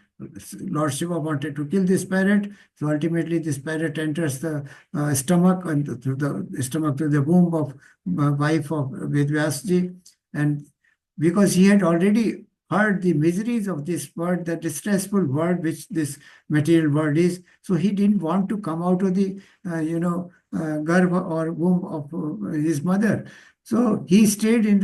Lord Shiva wanted to kill this parrot. So ultimately this parrot enters the stomach and through the stomach to the womb of wife of Vedvyasji. And because he had already heard the miseries of this world, the distressful world which this material world is, so he didn't want to come out of the, garbha or womb of his mother. So he stayed in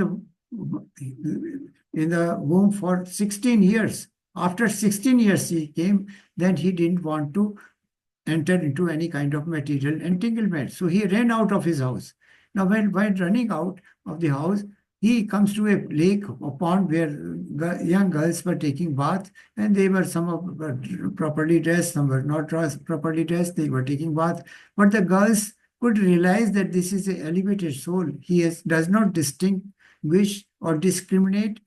the womb for 16 years. After 16 years he came, then he didn't want to enter into any kind of material entanglement. So he ran out of his house. Now when running out of the house, he comes to a lake or pond where young girls were taking bath, and they were some were properly dressed, some were not properly dressed, they were taking bath. But the girls could realize that this is an elevated soul. He does not distinguish or discriminate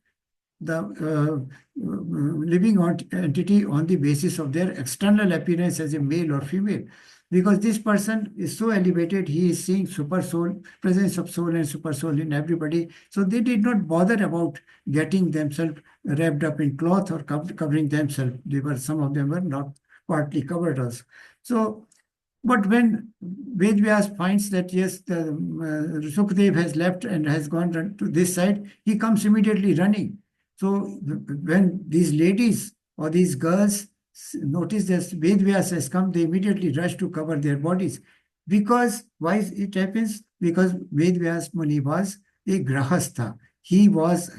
the living entity on the basis of their external appearance as a male or female. Because this person is so elevated, he is seeing super soul, presence of soul and super soul in everybody. So they did not bother about getting themselves wrapped up in cloth or covering themselves. Some of them were not partly covered also. So, but when Vedvyas finds that yes, the Sukadev has left and has gone to this side, he comes immediately running. So when these ladies or these girls notice that Vedvyas has come, they immediately rush to cover their bodies. Because why it happens? Because Vedvyas Muni was a grahastha. He was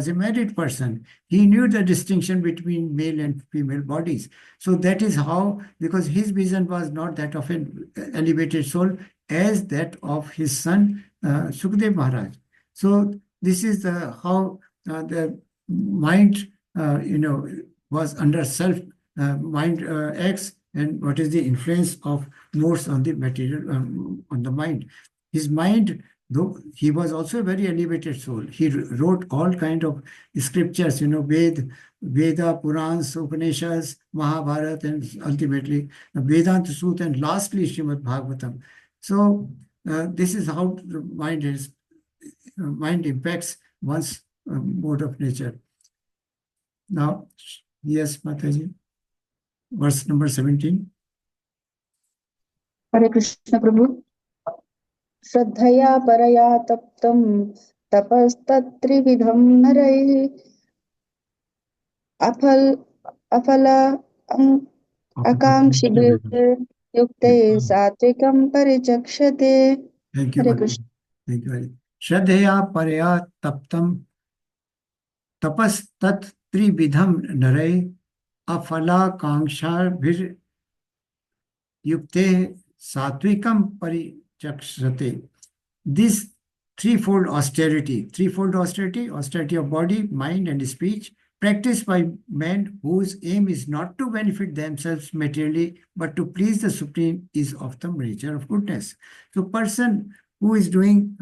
a married person. He knew the distinction between male and female bodies. So that is how, because his vision was not that of an elevated soul as that of his son Sukadev Maharaj. So this is how the mind, was under self mind acts, and what is the influence of modes on the material, on the mind. His mind, though he was also a very elevated soul, he wrote all kind of scriptures, Veda, Purans, Upanishads, Mahabharata, and ultimately Vedanta Sutta, and lastly Srimad Bhagavatam. So this is how the mind impacts one's mode of nature. Now, yes, Mataji, verse number 17. Hare Krishna Prabhu. Shraddhaya paraya taptam tapastatrividham narai afala akankshibir yukte satvikam parichakshate. Thank you, Hare Mataji. Krishna. Thank you, Hari. Shraddhaya paraya taptam tapastat trividham narai afala kangsha vir yukte satvikam parichakshate. This threefold austerity of body, mind, and speech, practiced by men whose aim is not to benefit themselves materially, but to please the Supreme, is of the nature of goodness. So person who is doing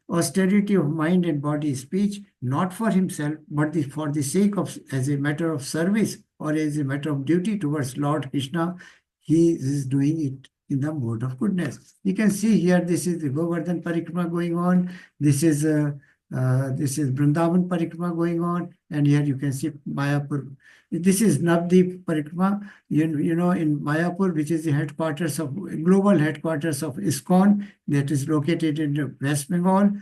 austerity of mind and body, speech, not for himself, but for the sake of, as a matter of service or as a matter of duty towards Lord Krishna, he is doing it in the mode of goodness. You can see here, this is the Govardhan Parikrama going on. This is Vrindavan Parikrama going on. And here you can see Mayapur. This is Navdeep Parikrama. You know, in Mayapur, which is the headquarters of global headquarters of ISKCON, that is located in West Bengal.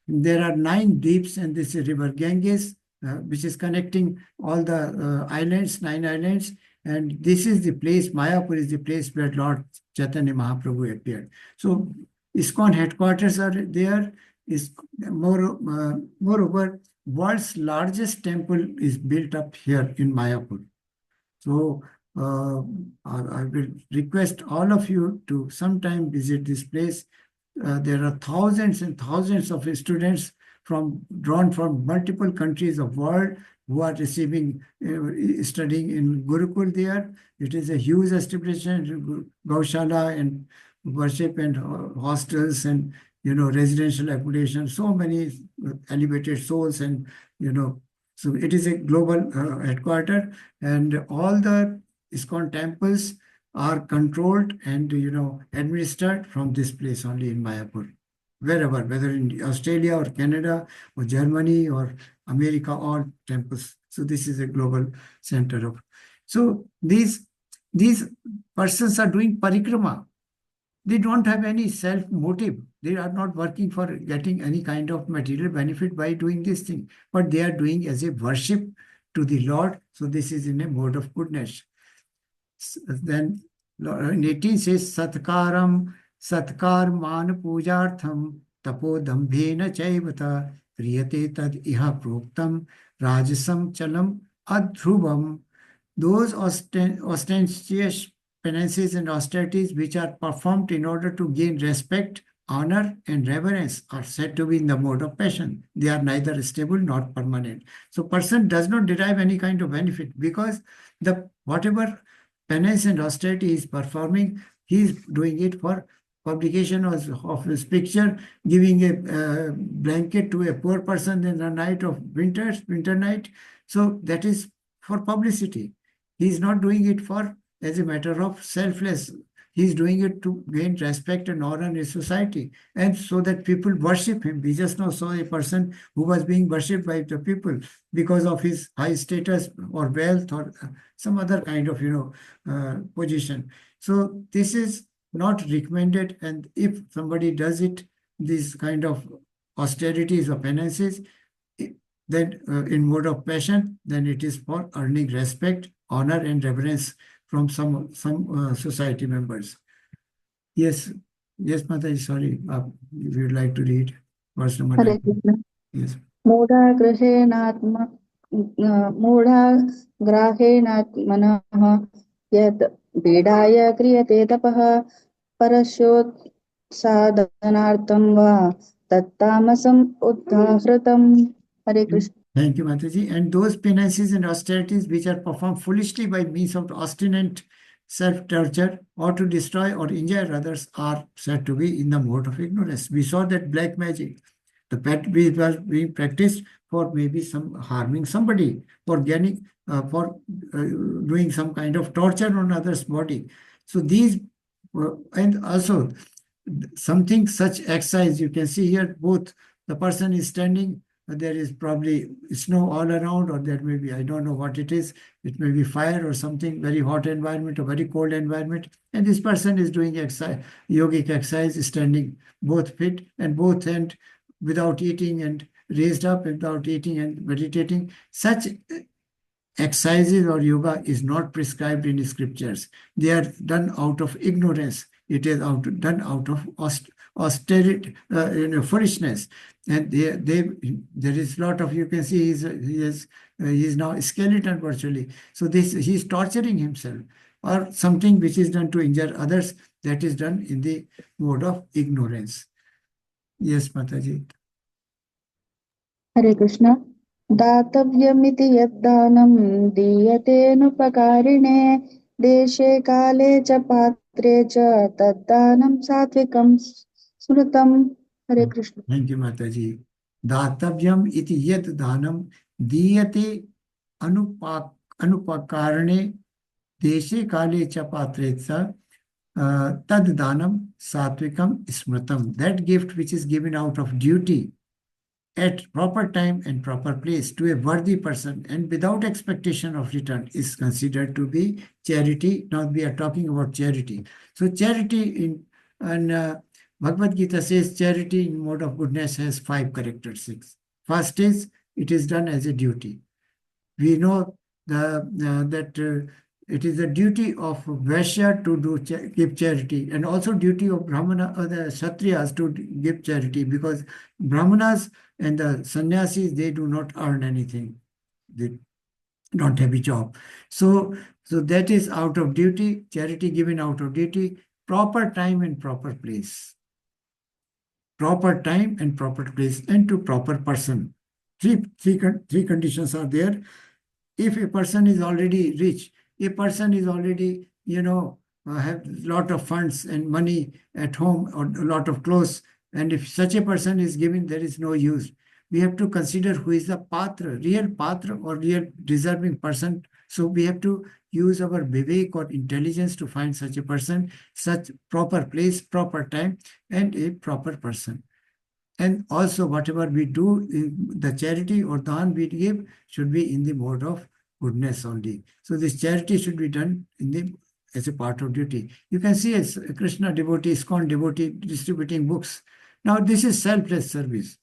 There are 9 deeps, and this is River Ganges, which is connecting all the islands, 9 islands. And this is the place, Mayapur is the place where Lord Chaitanya Mahaprabhu appeared. So ISKCON headquarters are there. Moreover, world's largest temple is built up here in Mayapur. So I will request all of you to sometime visit this place. There are thousands and thousands of students drawn from multiple countries of world who are receiving, studying in Gurukul there. It is a huge establishment, Gaushala and worship and hostels and, residential accommodation, so many elevated souls and, so it is a global headquarter, and all the ISKCON temples are controlled and, administered from this place only in Mayapur. Wherever, whether in Australia or Canada or Germany or America, all temples. So this is a global center of. So these persons are doing parikrama. They don't have any self-motive. They are not working for getting any kind of material benefit by doing this thing, but they are doing as a worship to the Lord. So this is in a mode of goodness. Then in 18 says, Satkaram Satkarman Pujartham Tapo Dambhena Chaivata Kriyate Tad Iha Proktam Rajasam Chalam Adhrubam. Those ostentatious penances and austerities which are performed in order to gain respect, honor, and reverence are said to be in the mode of passion. They are neither stable nor permanent. So person does not derive any kind of benefit because whatever penance and austerity is performing, he is doing it for publication of his picture, giving a blanket to a poor person in the night of winter night. So that is for publicity. He is not doing it as a matter of selfless. He is doing it to gain respect and honor in his society, and so that people worship him. We just now saw a person who was being worshipped by the people because of his high status or wealth or some other kind of, position. So this is not recommended. And if somebody does it, this kind of austerities or penances, then in mode of passion, then it is for earning respect, honor, and reverence from some society members. Yes, Mataji, sorry, if you'd like to read verse number 9. Yes. मूढाग्रहेणात्मनः यत् पीडाय क्रियते तपः परस्योत् साधनार्थं वा तत्तामसम् उद्धाहृतम्. Hare Krishna. Thank you, Mataji. And those penances and austerities which are performed foolishly by means of obstinate self-torture or to destroy or injure others are said to be in the mode of ignorance. We saw that black magic, the pet was being practiced for maybe harming somebody, for getting, doing some kind of torture on others' body. So these, and also something such exercise, you can see here, both the person is standing, there is probably snow all around, or there may be, I don't know what it is. It may be fire or something, very hot environment or very cold environment. And this person is doing yogic exercise, standing both feet and both hand without eating and raised up without eating and meditating. Such exercises or yoga is not prescribed in the scriptures. They are done out of ignorance. It is done out of austerity, foolishness. And there is a lot of, you can see he is now a skeleton virtually. So he is torturing himself, or something which is done to injure others, that is done in the mode of ignorance. Yes, Mataji. Hare Krishna. दातव्यमिति यद्दानं दीयतेनुपकारिणे देशे काले च पात्रे च तद्दानं सात्विकं स्मृतम्. Hare Krishna. Thank you, Mataji. Datavyam iti yad dhanam diyate anupakarane deshe kale cha patretsa tad dhanam satvikam smritam. That gift which is given out of duty at proper time and proper place to a worthy person and without expectation of return is considered to be charity. Now we are talking about charity. So charity and Bhagavad Gita says charity in mode of goodness has 5 characteristics. First is it is done as a duty. We know that it is the duty of Vaishya to give charity, and also duty of Brahmana or the Kshatriyas to give charity, because Brahmanas and the sannyasis, they do not earn anything. They don't have a job. So that is out of duty, charity given out of duty, proper time and proper place. Proper time and proper place, and to proper person. Three conditions are there. If a person is already rich, a person is already, have a lot of funds and money at home or a lot of clothes, and if such a person is given, there is no use. We have to consider who is the patra, real patra or real deserving person. So we have to use our vivek or intelligence to find such a person, such proper place, proper time, and a proper person. And also whatever we do, the charity or dhan we give should be in the mode of goodness only. So this charity should be done as a part of duty. You can see as a Krishna devotee, ISKCON devotee distributing books. Now this is selfless service.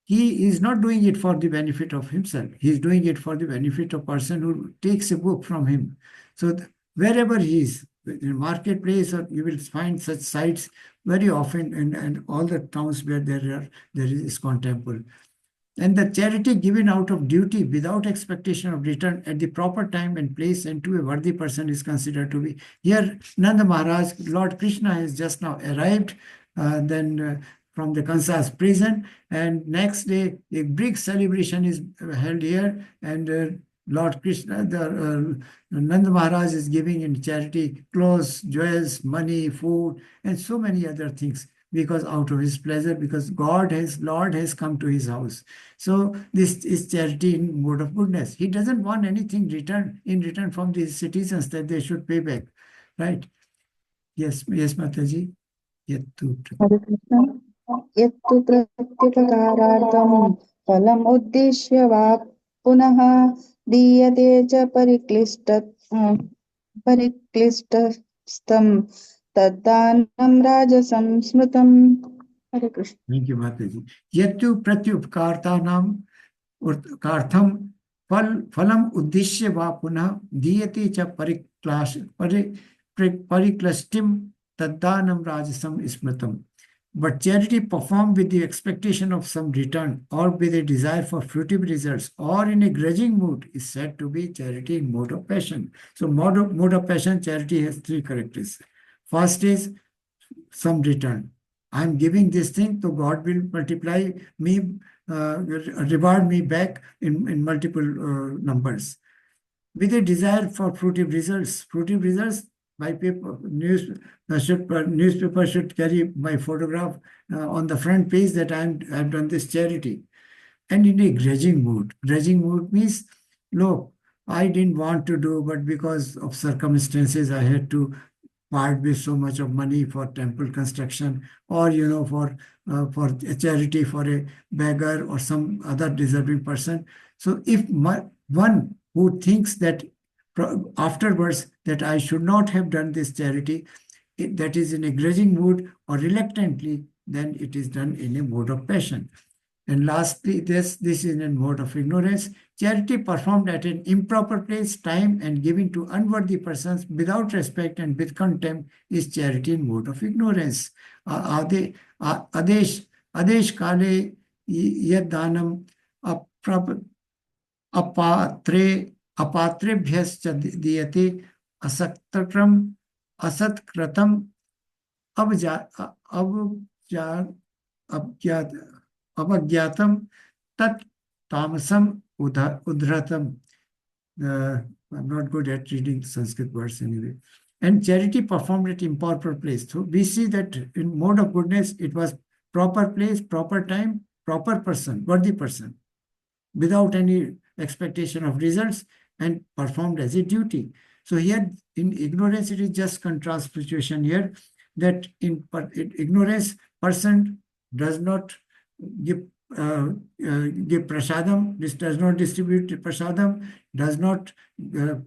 He is not doing it for the benefit of himself. He is doing it for the benefit of person who takes a book from him. So wherever he is, in a marketplace, or you will find such sites very often in all the towns where there is ISKCON temple. And the charity given out of duty without expectation of return at the proper time and place and to a worthy person is considered to be. Here, Nanda Maharaj, Lord Krishna has just now arrived from the Kansa's prison, and next day a big celebration is held here, and Lord Krishna, Nanda Maharaj is giving in charity clothes, jewels, money, food, and so many other things, because out of his pleasure, because Lord has come to his house. So this is charity in mode of goodness. He doesn't want anything in return from the citizens that they should pay back, right? Yes, Mataji. Hare Krishna. यत्तु प्रत्युपकारार्थं फलम् उद्दिश्य वा पुनः दीयते च परिक्लिष्टस्थं तद्दानं राजसं स्मृतम्. Hare Krishna. Thank you, Mataji. Yattu pratyupkartanam kartham phalam uddishya va punah diyate cha pariklastim taddanam rajasam smritam. But charity performed with the expectation of some return or with a desire for fruitive results or in a grudging mood is said to be charity in mode of passion. So mode of passion, charity has 3 characteristics. First is some return. I'm giving this thing, so God will multiply me, reward me back in multiple numbers. With a desire for fruitive results. Fruitive results, my newspaper should carry my photograph on the front page that I've done this charity. And in a grudging mood. Grudging mood means, look, I didn't want to do, but because of circumstances, I had to part with so much of money for temple construction, or for a charity for a beggar or some other deserving person. So if one who thinks that afterwards that I should not have done this charity, that is in a grudging mood or reluctantly, then it is done in a mode of passion. And lastly, this is in a mode of ignorance. Charity performed at an improper place, time, and given to unworthy persons without respect and with contempt is charity in mode of ignorance. Adesh kale yad danam apatrebhyascha diyate asatkratam abhagyatam tat tamasam udhratam. I'm not good at reading Sanskrit words anyway. And charity performed at improper place. So we see that in mode of goodness, it was proper place, proper time, proper person, worthy person, without any expectation of results, and performed as a duty. So here in ignorance, it is just contrast situation here, that in ignorance, person does not give give prasadam, this does not distribute prasadam, does not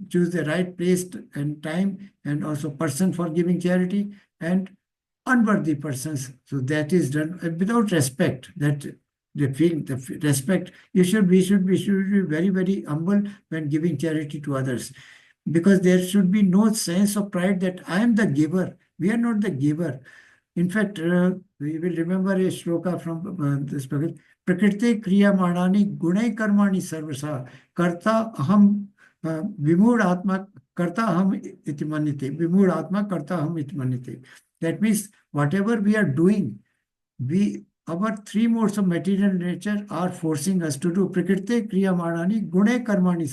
choose the right place and time, and also person for giving charity, and unworthy persons. So that is done without respect. That the respect. We should be very, very humble when giving charity to others, because there should be no sense of pride that I am the giver. We are not the giver. In fact, we will remember a shloka from this Bhagavad. Prakriti kriya manani gunai karmani sarvasa karta aham vimud atma karta aham iti manite. Vimud atma karta aham iti manite. That means whatever we are doing, our three modes of material nature are forcing us to do. Prakriti kriya manani gunai karmani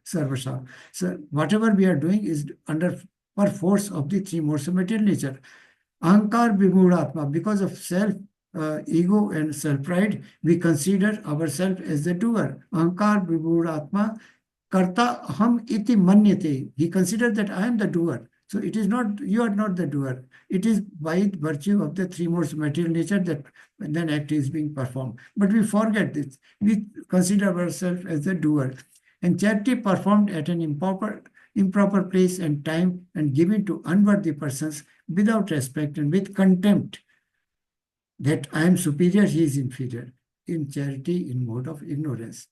sarvasa. So whatever we are doing is under per force of the three modes of material nature. Ahankar Vimudatma, because of self, ego and self-pride, we consider ourselves as the doer. Ahankar Vimudatma, Karta Aham Iti Manyate. He considered that I am the doer. So it is not, you are not the doer. It is by virtue of the three modes of material nature that then act is being performed. But we forget this. We consider ourselves as the doer. And charity performed at an improper place and time and given to unworthy persons without respect and with contempt, that I am superior, he is inferior, in charity, in mode of ignorance.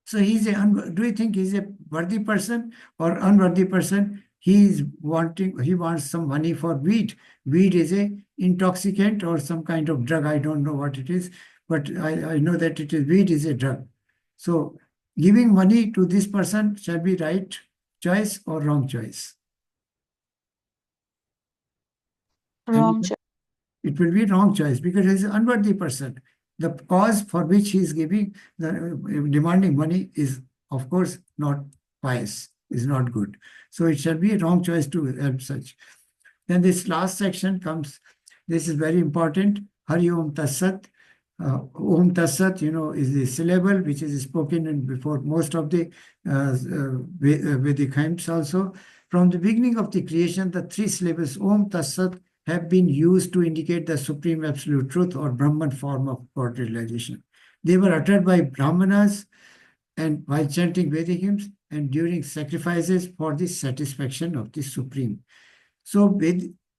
So do you think he's a worthy person or unworthy person? He wants some money for weed. Weed is a intoxicant or some kind of drug. I don't know what it is, but I know that weed is a drug. So giving money to this person shall be right choice or wrong choice? Wrong And choice. it will be wrong choice because he is an unworthy person. The cause for which he is demanding money is, of course, not pious, is not good. So it shall be a wrong choice to help such. Then this last section comes. This is very important. Hari Om Tassat. Om Tassat, is the syllable which is spoken in before most of the Vedic hymns also. From the beginning of the creation, the three syllables Om Tassat have been used to indicate the supreme absolute truth or Brahman form of God realization. They were uttered by Brahmanas and while chanting Vedic hymns and during sacrifices for the satisfaction of the supreme. So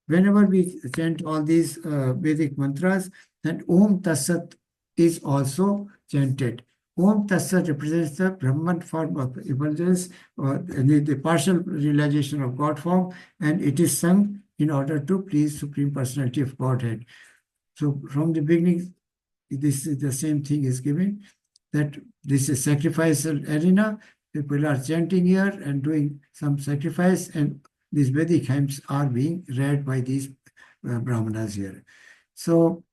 whenever we chant all these Vedic mantras, then Om Tassat is also chanted. Om Tassat represents the Brahman form of emergence, or the partial realization of God form, and it is sung in order to please Supreme Personality of Godhead. So from the beginning, this is the same thing is given, that this is sacrificial arena. People are chanting here and doing some sacrifice, and these Vedic hymns are being read by these Brahmanas here. So,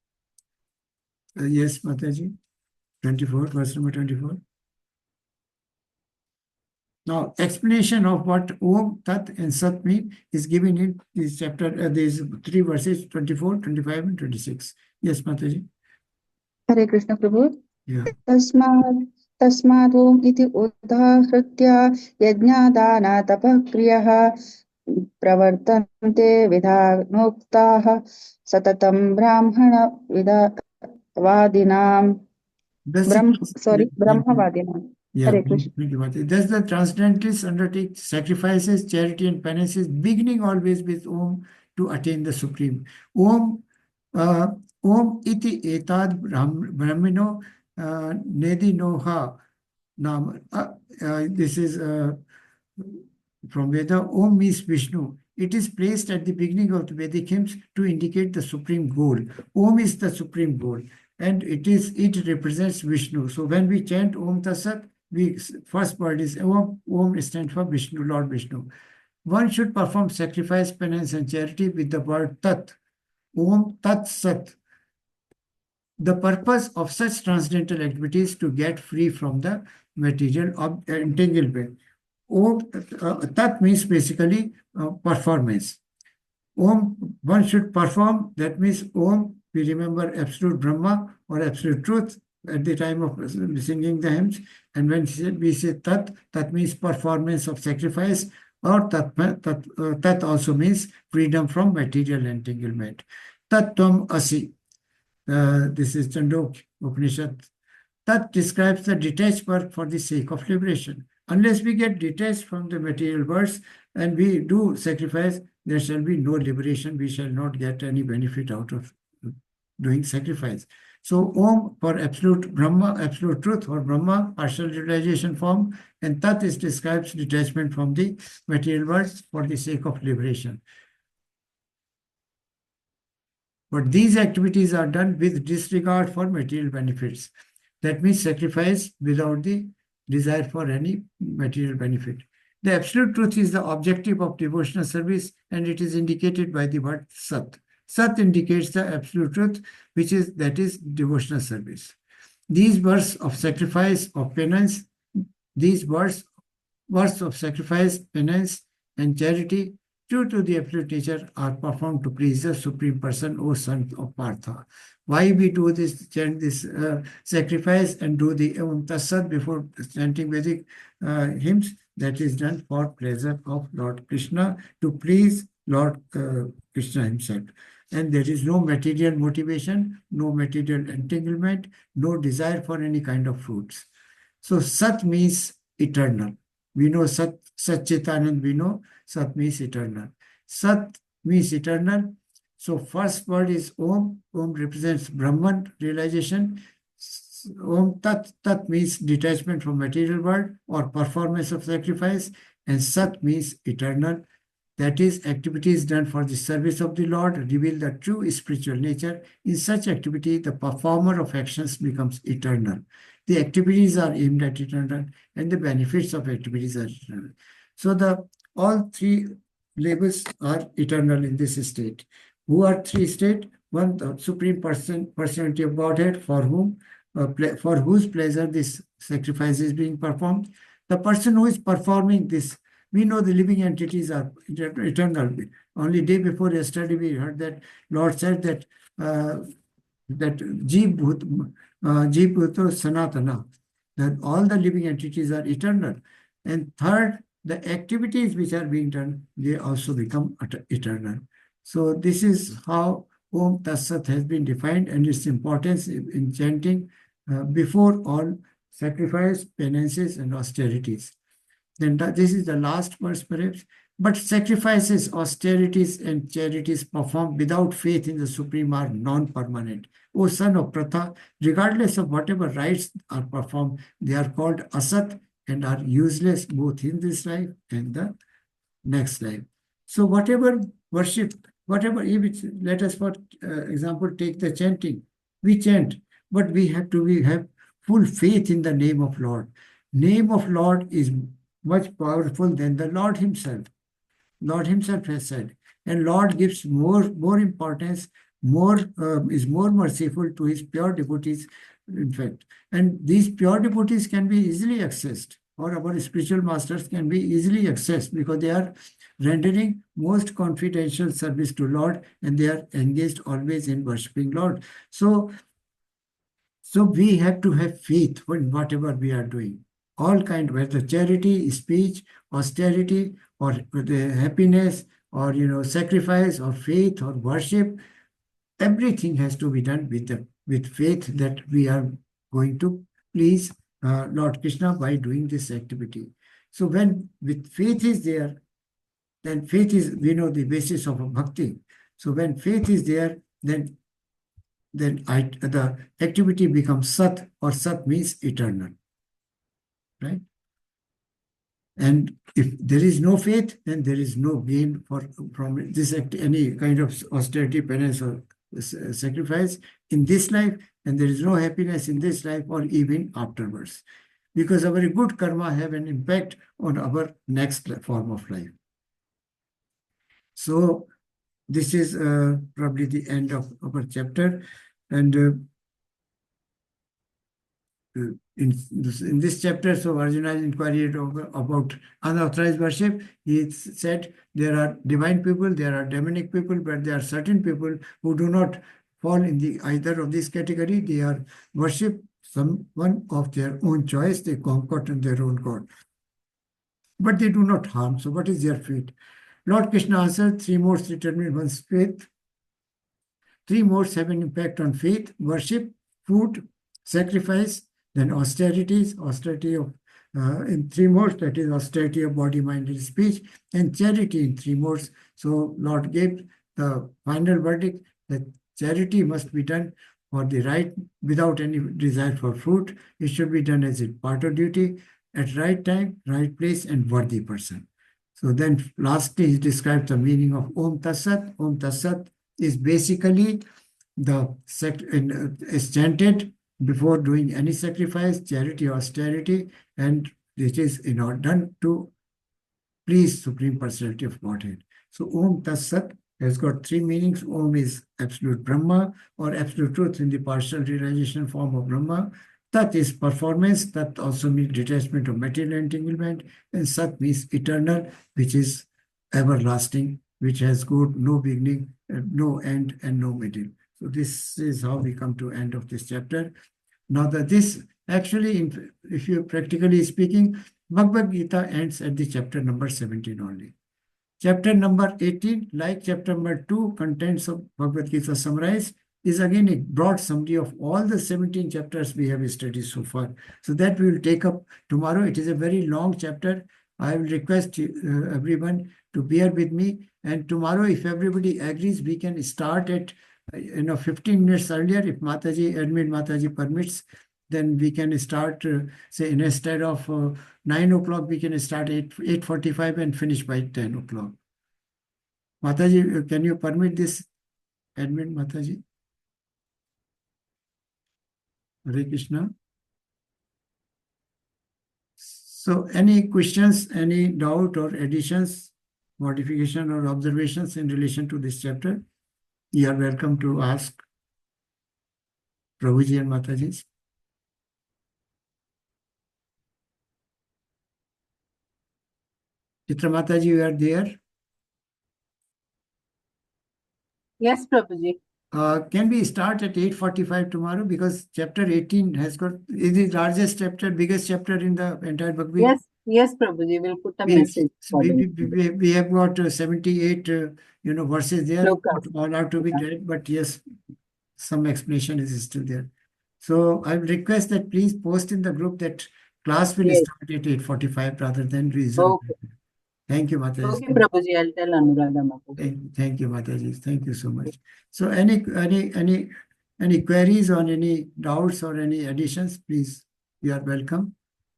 yes, Mataji, 24, verse number 24. Now, explanation of what Om, Tat, and Sat mean is given in this chapter, these three verses, 24, 25, and 26. Yes, Mataji. Hare Krishna Prabhu. Yeah. तस्मात् ओम इति उदाहृत्य यज्ञदाना तपक्रियः प्रवर्तन्ते विधानोक्ताः सततं ब्राह्मणवादिनां ब्रह्मवादिनां. Yeah, Hare Krishna. thus the transcendentalists undertake sacrifices, charity, and penances, beginning always with Om to attain the Supreme. Om iti etad brahmino nedinoha nam. This is from Veda. Om means Vishnu. It is placed at the beginning of the Vedic hymns to indicate the supreme goal. Om is the supreme goal, and it represents Vishnu. So when we chant Om Tassat, first word is Om. Om stands for Vishnu, Lord Vishnu. One should perform sacrifice, penance, and charity with the word Tat. Om Tat Sat. The purpose of such transcendental activities is to get free from the material entanglement. Om Tat means basically performance. Om, one should perform, that means Om, we remember absolute Brahma or absolute truth at the time of singing the hymns. And when we say Tat, that means performance of sacrifice, or Tat also means freedom from material entanglement. Tat Tvam Asi. This is Chandogya Upanishad. That describes the detached work for the sake of liberation. Unless we get detached from the material worlds and we do sacrifice, there shall be no liberation. We shall not get any benefit out of doing sacrifice. So Om for absolute Brahma, absolute truth, or Brahma, partial realization form, and Tat is describes detachment from the material worlds for the sake of liberation. But these activities are done with disregard for material benefits. That means sacrifice without the desire for any material benefit. The absolute truth is the objective of devotional service, and it is indicated by the word Sat. Sat indicates the absolute truth, that is devotional service. These words of sacrifice, of penance, these words of sacrifice, penance, and charity, true to the absolute nature, are performed to please the Supreme Person, O son of Partha. Why we do this, chant this sacrifice and do the Om Tassat before chanting Vedic hymns? That is done for pleasure of Lord Krishna, to please Lord Krishna himself. And there is no material motivation, no material entanglement, no desire for any kind of fruits. So Sat means eternal. We know Sat Chitanand, we know Sat means eternal. Sat means eternal. So first word is Om. Om represents Brahman realization. Om Tat. Tat means detachment from material world or performance of sacrifice. And Sat means eternal. That is, activities done for the service of the Lord reveal the true spiritual nature. In such activity, the performer of actions becomes eternal. The activities are aimed at eternal, and the benefits of activities are eternal. So all three labels are eternal in this state. Who are three states? One, the Supreme Personality of Godhead, for whose pleasure this sacrifice is being performed. The person who is performing this, we know the living entities are eternal. Only day before yesterday, we heard that Lord said that Jeev Bhuto Sanatana, that all the living entities are eternal. And third, the activities which are being done, they also become eternal. So this is how Om Tassat has been defined, and its importance in chanting before all sacrifice, penances, and austerities. Then this is the last verse perhaps. But sacrifices, austerities, and charities performed without faith in the Supreme are non-permanent. O son of Pratha, regardless of whatever rites are performed, they are called asat and are useless both in this life and the next life. So whatever worship, let us for example take the chanting. We chant, but we have full faith in the name of Lord. Name of Lord is much powerful than the Lord himself. Lord himself has said, and Lord gives more importance, is more merciful to his pure devotees, in fact. And these pure devotees can be easily accessed, or our spiritual masters can be easily accessed, because they are rendering most confidential service to Lord, and they are engaged always in worshipping Lord. So we have to have faith in whatever we are doing. All kind, whether charity, speech, austerity, or the happiness, or sacrifice, or faith, or worship, everything has to be done with faith that we are going to please Lord Krishna by doing this activity. So when with faith is there, then faith is, we know, the basis of a bhakti. So when faith is there, then the activity becomes Sat, or Sat means eternal. Right? And if there is no faith, then there is no gain from this any kind of austerity, penance, or sacrifice in this life, and there is no happiness in this life or even afterwards, because our good karma have an impact on our next form of life. So this is probably the end of our chapter, and in this chapter, so Arjuna's inquiry about unauthorized worship, he said there are divine people, there are demonic people, but there are certain people who do not fall in either of this category. They are worship someone of their own choice. They concoct their own God, but they do not harm. So what is their fate? Lord Krishna answered, three modes determine one's fate. three modes have an impact on faith: worship, food, sacrifice, then austerities, austerity of in three modes, that is austerity of body, mind, and speech, and charity in three modes. So Lord gave the final verdict that charity must be done for the right, without any desire for fruit. It should be done as a part of duty, at right time, right place, and worthy person. So then lastly, he describes the meaning of Om Tassat. Om Tassat is basically is chanted before doing any sacrifice, charity, or austerity, and it is done to please Supreme Personality of Godhead. So Om Tassat has got three meanings. Om is absolute Brahma or absolute truth in the partial realization form of Brahma. Tat is performance. Tat also means detachment of material entanglement. And Sat means eternal, which is everlasting, which has good, no beginning, no end, and no middle. So this is how we come to end of this chapter. Now that this actually, if you practically speaking, Bhagavad Gita ends at the chapter number 17 only. Chapter number 18, like chapter number 2, contents of Bhagavad Gita summarized, is again a broad summary of all the 17 chapters we have studied so far. So that we will take up tomorrow. It is a very long chapter. I will request everyone to bear with me. And tomorrow, if everybody agrees, we can start at 15 minutes earlier. If admin Mataji permits, then we can start, say, instead of 9 o'clock, we can start at 8:45 and finish by 10 o'clock. Mataji, can you permit this, admin Mataji? Hare Krishna. So any questions, any doubt or additions, modification or observations in relation to this chapter, you are welcome to ask Prabhuji and Mataji. Chitra Mataji, you are there? Yes, Prabhuji. Can we start at 8:45 tomorrow? Because chapter 18 is the largest chapter, biggest chapter in the entire Bhagavad Gita. Yes, Prabhuji. We'll put a message. We have got 78 verses there. Slokas. Not all are to be read, but yes, some explanation is still there. So I will request that please post in the group that class will Yes. start at 8:45 rather than reserve. Okay. Thank you, Mataji. Okay, Prabhuji. I'll tell Anuradha Mataji. Thank you, Mataji. Thank you so much. So any queries on any doubts or any additions, please, you are welcome.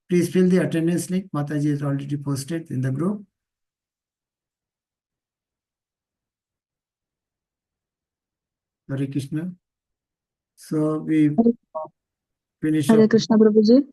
Please fill the attendance link. Mataji has already posted in the group. Hare Krishna. So we finish Hare up. Krishna Prabhuji.